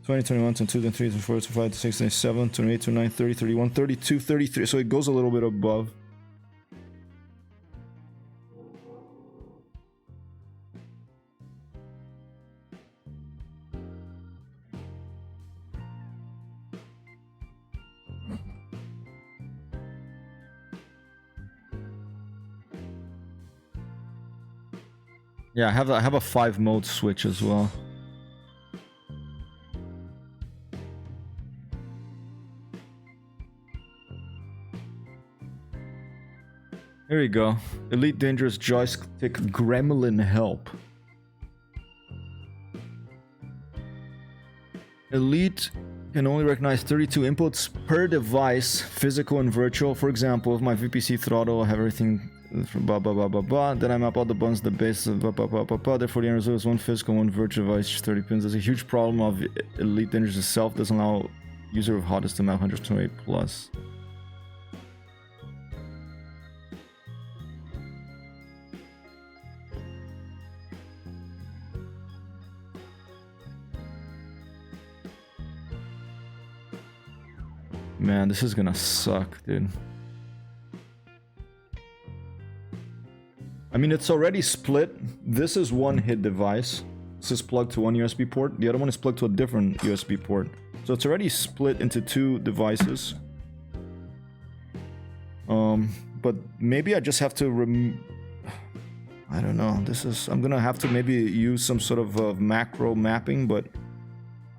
20, 21, 22, 23, 24, 25, 26, 27, 28, 29, 30, 31, 32, 33. So it goes a little bit above. Yeah, I have a 5 mode switch as well. Here we go. Elite Dangerous Joystick Gremlin Help. Elite can only recognize 32 inputs per device, physical and virtual. For example, with my VPC throttle, I have everything blah blah blah blah blah. Then I map all the buttons, the base, blah blah blah blah blah. Therefore, the end result is one physical, one virtual device, 30 pins. There's a huge problem of Elite Dangerous itself doesn't allow user of hottest to map 128 plus. Man, this is gonna suck, dude. I mean, it's already split. This is one hit device. This is plugged to one USB port. The other one is plugged to a different USB port. So it's already split into 2 devices. But maybe I just have to I don't know. I'm gonna have to maybe use some sort of macro mapping, but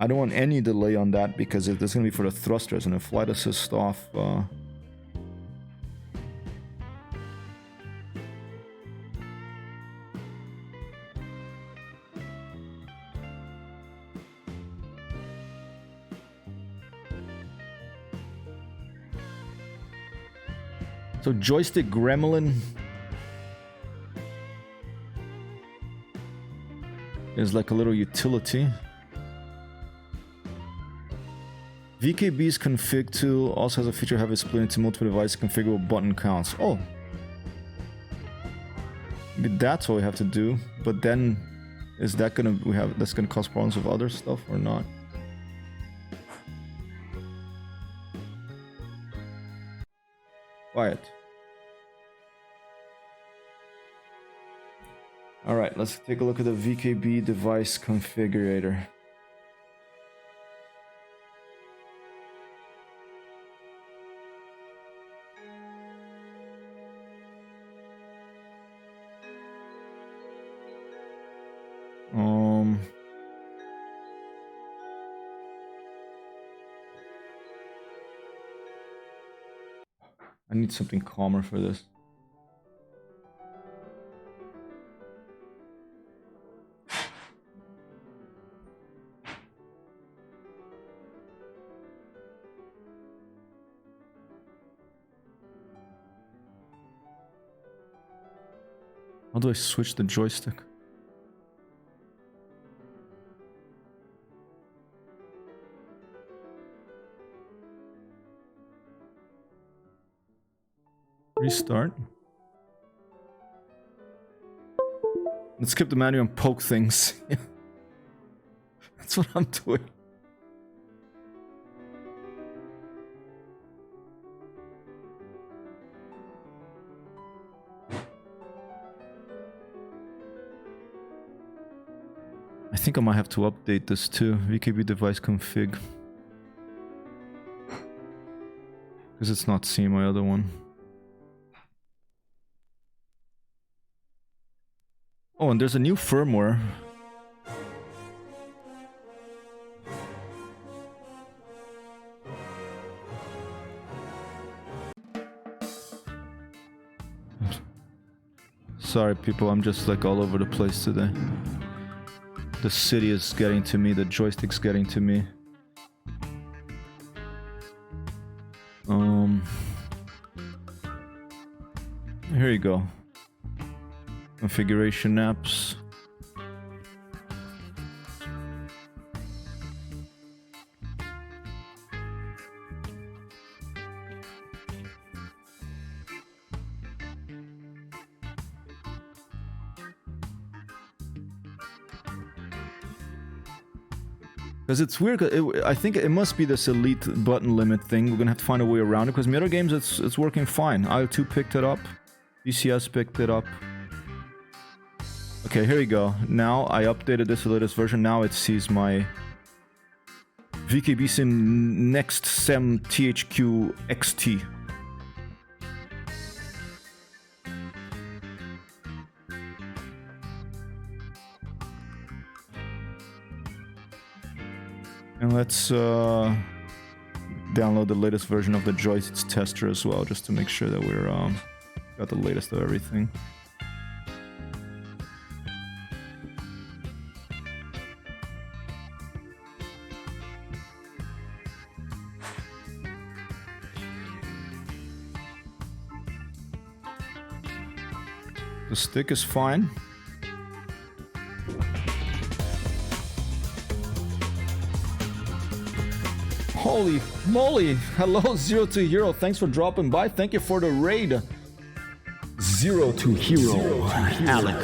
I don't want any delay on that because if there's gonna be for the thrusters and the flight assist off. So joystick gremlin is like a little utility. VKB's config tool also has a feature have it split into multiple device configurable button counts. Oh, maybe that's what we have to do. But then, is that gonna that's gonna cause problems with other stuff or not? Quiet. All right, let's take a look at the VKB device configurator. I need something calmer for this. How do I switch the joystick? Restart. Let's skip the menu and poke things. That's what I'm doing. I think I might have to update this too. VKB device config. Because it's not seeing my other one. Oh, and there's a new firmware. Sorry people, I'm just like all over the place today. The city is getting to me, the joystick's getting to me. Here you go. Configuration apps. Because it's weird, I think it must be this elite button limit thing. We're gonna have to find a way around it, because in the other games it's working fine. IO2 picked it up, BCS picked it up. Okay, here we go. Now I updated this to the latest version. Now it sees my VKB Sim Next Sem THQ XT. And let's download the latest version of the joysticks tester as well, just to make sure that we're got the latest of everything. The stick is fine. Holy moly! Hello, 0 to Hero. Thanks for dropping by. Thank you for the raid. 0 to Hero. Alec.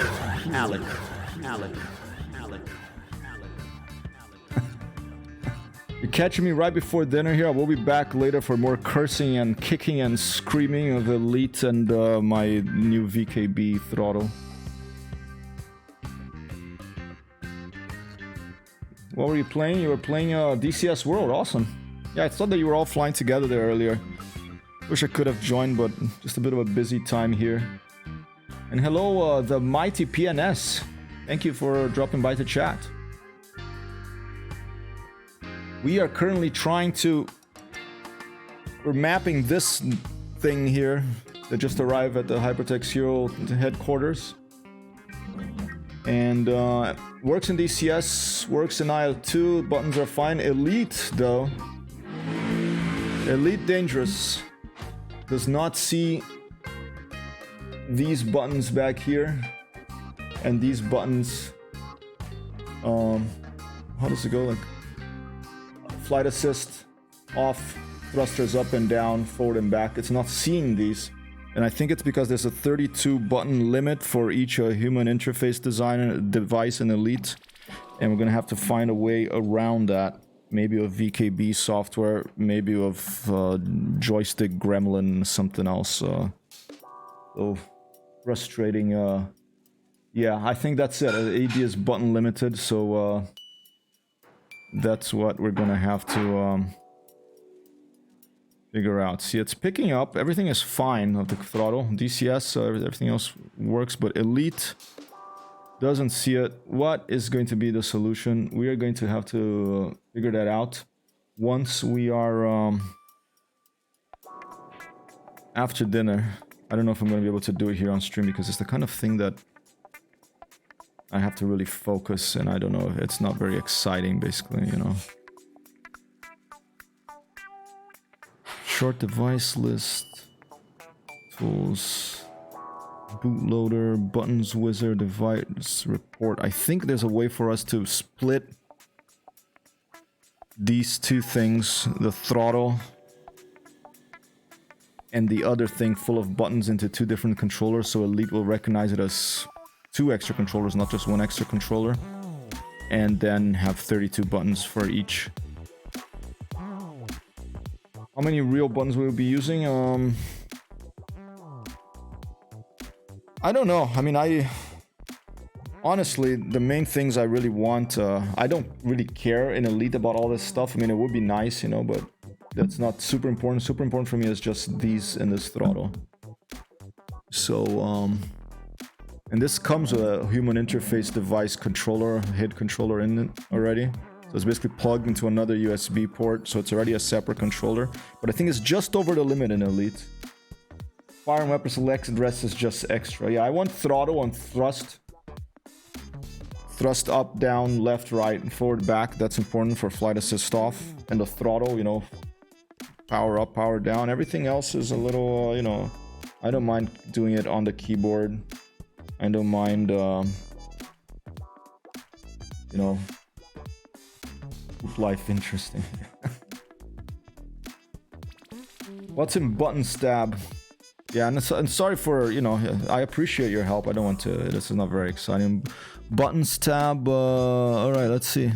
You're catching me right before dinner here. I will be back later for more cursing and kicking and screaming of Elite and my new VKB Throttle. What were you playing? You were playing DCS World. Awesome. Yeah, I thought that you were all flying together there earlier. Wish I could have joined, but just a bit of a busy time here. And hello, the mighty PNS. Thank you for dropping by to chat. We are currently trying to... We're mapping this thing here that just arrived at the HyperTextHero headquarters. And works in DCS, works in IL2, buttons are fine. Elite, though. Elite Dangerous does not see these buttons back here. And these buttons... how does it go? Like flight assist, off, thrusters up and down, forward and back. It's not seeing these. And I think it's because there's a 32 button limit for each human interface device in Elite. And we're gonna have to find a way around that. Maybe with VKB software, maybe with joystick gremlin, something else. So frustrating. Yeah, I think that's it. AD is button limited, so that's what we're gonna have to figure out. See, it's picking up. Everything is fine of the throttle. DCS, everything else works, but Elite doesn't see it. What is going to be the solution? We are going to have to figure that out once we are after dinner. I don't know if I'm going to be able to do it here on stream because it's the kind of thing that I have to really focus, and I don't know, it's not very exciting, basically, you know. Short device list, tools, bootloader, buttons, wizard, device, report. I think there's a way for us to split these two things, the throttle and the other thing full of buttons, into two different controllers, so Elite will recognize it as two extra controllers, not just one extra controller, and then have 32 buttons for each. How many real buttons we'll be using? I don't know. I mean, honestly, the main things I really want, I don't really care in Elite about all this stuff. I mean, it would be nice, you know, but that's not super important. Super important for me is just these and this throttle. So, and this comes with a human interface device controller, head controller in it already. So it's basically plugged into another USB port, so it's already a separate controller. But I think it's just over the limit in Elite. Fire and weapon select address is just extra. Yeah, I want throttle on thrust. Thrust up, down, left, right, and forward, back. That's important for flight assist off. And the throttle, you know, power up, power down. Everything else is a little, you know, I don't mind doing it on the keyboard. I don't mind, you know, life interesting. What's in button stab? Yeah, and sorry for, you know, I appreciate your help. I don't want to, this is not very exciting. Button stab, alright, let's see.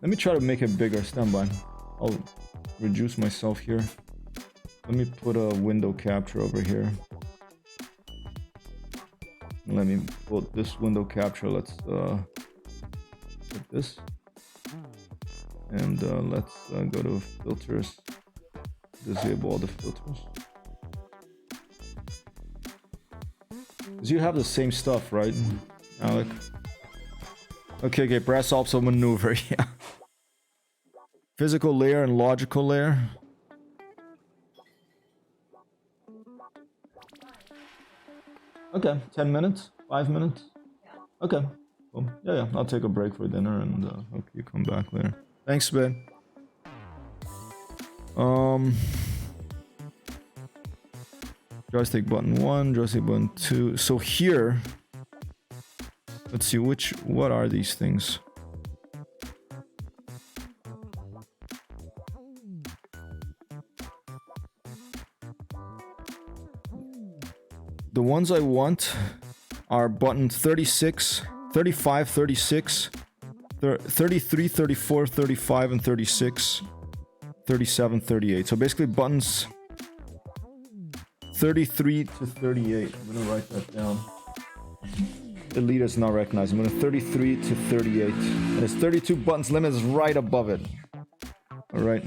Let me try to make it bigger. Stand by. I'll reduce myself here. Let me put a window capture over here. Let me put this window capture. Let's put this. And let's go to filters. Disable all the filters. Because you have the same stuff, right, Alec? Okay, press also maneuver, yeah. Physical layer and logical layer. Okay, 10 minutes? 5 minutes? Okay. Well, yeah, I'll take a break for dinner and hope you come back later. Thanks, babe. Joystick button 1, joystick button 2. So here, let's see, what are these things? The ones I want are button 36, 35, 36, 33, 34, 35, and 36, 37, 38. So basically buttons 33 to 38. I'm gonna write that down. Elite is not recognized. I'm gonna 33 to 38. And it's 32 buttons limit is right above it. Alright.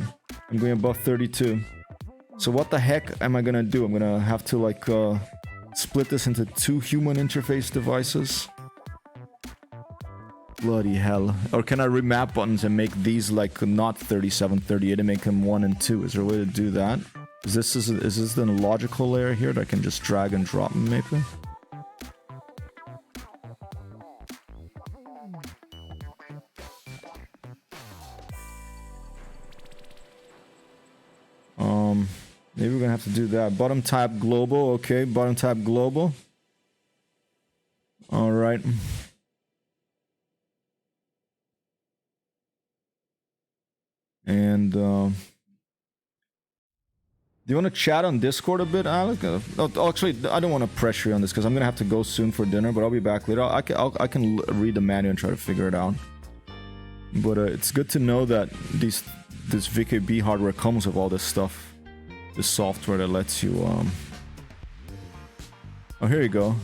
I'm going above 32. So what the heck am I gonna do? I'm gonna have to like split this into two human interface devices. Bloody hell. Or can I remap buttons and make these like not 37, 38 and make them 1 and 2? Is there a way to do that? Is this the logical layer here that I can just drag and drop maybe? Maybe we're gonna have to do that. Bottom type global, okay, bottom type global. Alright. And do you want to chat on Discord a bit, Alec? Actually, I don't want to pressure you on this because I'm gonna have to go soon for dinner, but I'll be back later. I can read the manual and try to figure it out. But it's good to know that this VKB hardware comes with all this stuff. The software that lets you oh, here you go.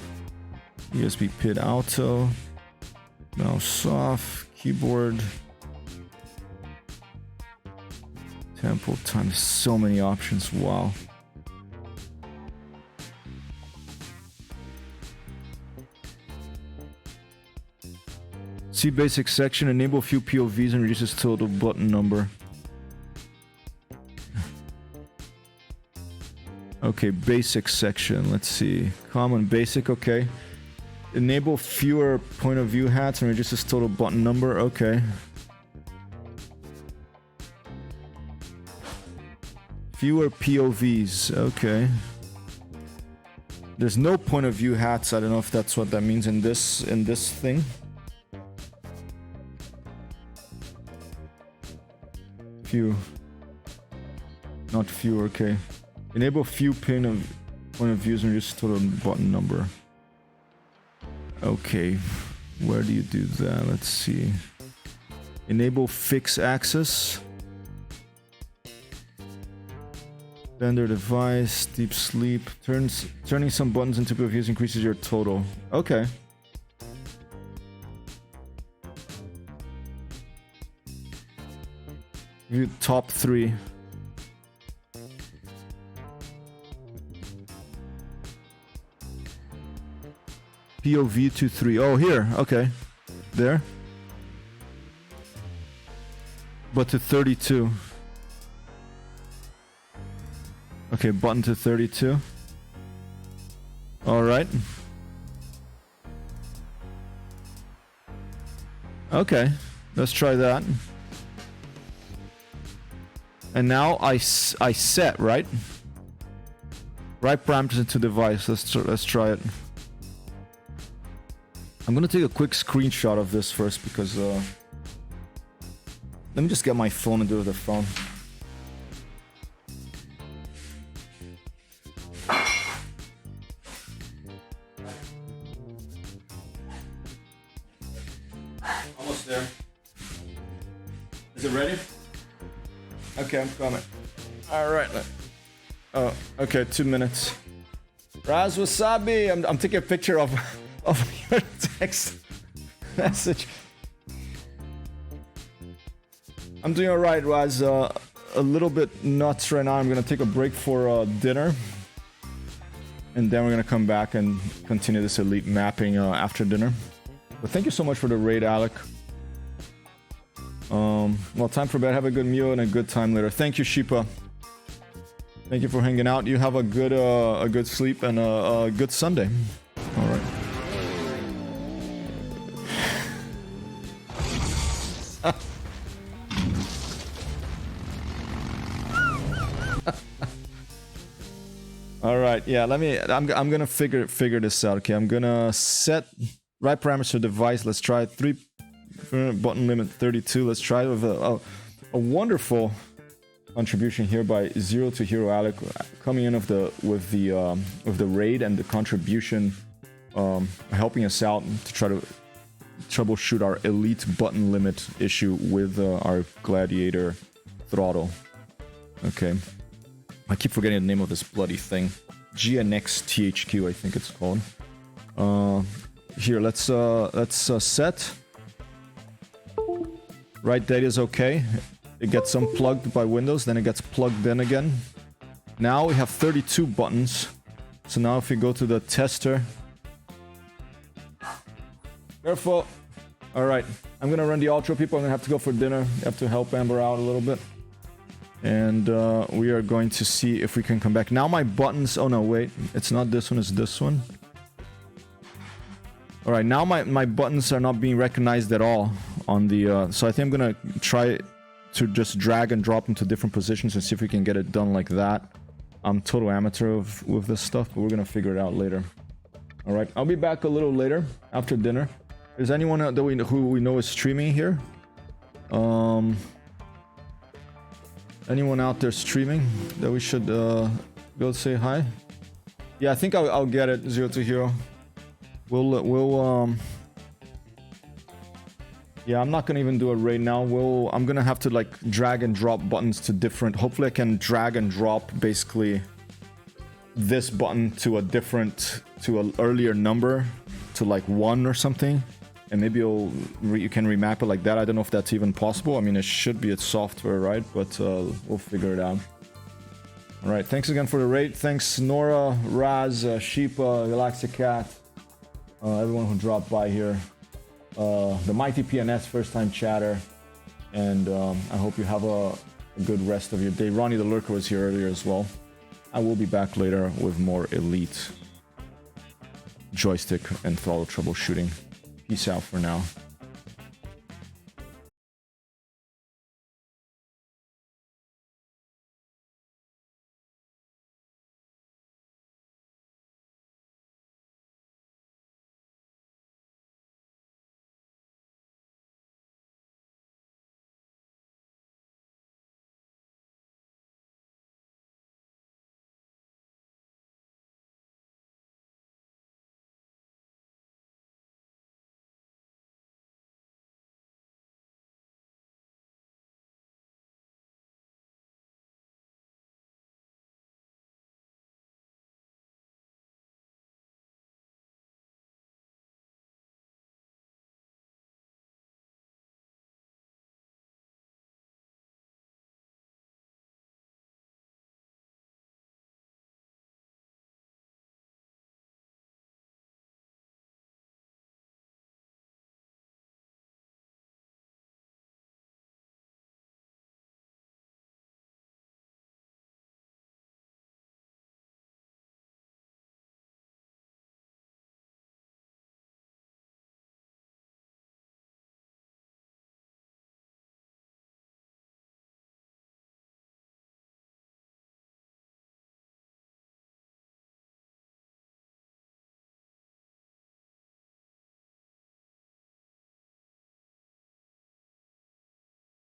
USB PID auto, mouse off, keyboard, tempo time. So many options. Wow. See basic section, enable few POVs and reduces total button number. Okay, basic section. Let's see. Common basic, okay. Enable fewer point of view hats and reduces total button number. Okay. Fewer POVs. Okay. There's no point of view hats. I don't know if that's what that means in this thing. Few. Not fewer, okay. Enable few point of views and reduce total button number. Okay, where do you do that? Let's see. Enable fixed access. Vendor device, deep sleep. Turning some buttons into POVs increases your total. Okay. View top 3. POV to 3. Oh, here. Okay. There. But to 32. Okay, button to 32. Alright. Okay. Let's try that. And now I set, right? Right parameters into device. Let's try it. I'm gonna take a quick screenshot of this first because let me just get my phone and do it with the phone. Almost there. Is it ready? Okay, I'm coming. Alright. Oh, okay, 2 minutes. Raz Wasabi! I'm taking a picture of your text message. I'm doing alright, Raz. A little bit nuts right now. I'm gonna take a break for dinner. And then we're gonna come back and continue this elite mapping after dinner. But thank you so much for the raid, Alec. Well, time for bed. Have a good meal and a good time later. Thank you, Sheepa. Thank you for hanging out. You have a good sleep and a good Sunday. All right. All right. Yeah. I'm gonna figure this out. Okay. I'm gonna set right parameters for device. Let's try it. 3 button limit 32. Let's try it with a wonderful contribution here by Zero to Hero Alec, coming in with the raid and the contribution, helping us out to try to troubleshoot our elite button limit issue with our Gladiator Throttle. Okay, I keep forgetting the name of this bloody thing. GNX THQ, I think it's called. Here, let's set. Right data is okay. It gets unplugged by Windows, then it gets plugged in again. Now we have 32 buttons. So now if we go to the tester... Careful! Alright. I'm gonna run the outro, people. I'm gonna have to go for dinner. I have to help Amber out a little bit. And we are going to see if we can come back. Now my buttons... Oh no, wait. It's not this one, it's this one. Alright, now my buttons are not being recognized at all on the... so I think I'm gonna try to just drag and drop them to different positions and see if we can get it done like that. I'm total amateur with this stuff, but we're gonna figure it out later. Alright, I'll be back a little later, after dinner. Is anyone that who we know is streaming here? Anyone out there streaming that we should go say hi? Yeah, I think I'll get it, Zero to Hero. Yeah, I'm not gonna even do it right now. I'm gonna have to like drag and drop buttons to different... Hopefully I can drag and drop basically this button to a different... to an earlier number, to like 1 or something. And maybe you can remap it like that. I don't know if that's even possible. I mean, it should be its software, right? But we'll figure it out. Alright, thanks again for the raid. Thanks Nora, Raz, Sheepa, Galaxy Cat, everyone who dropped by here. The Mighty PNS first time chatter. And I hope you have a good rest of your day. Ronnie the Lurker was here earlier as well. I will be back later with more elite joystick and throttle troubleshooting. Peace out for now.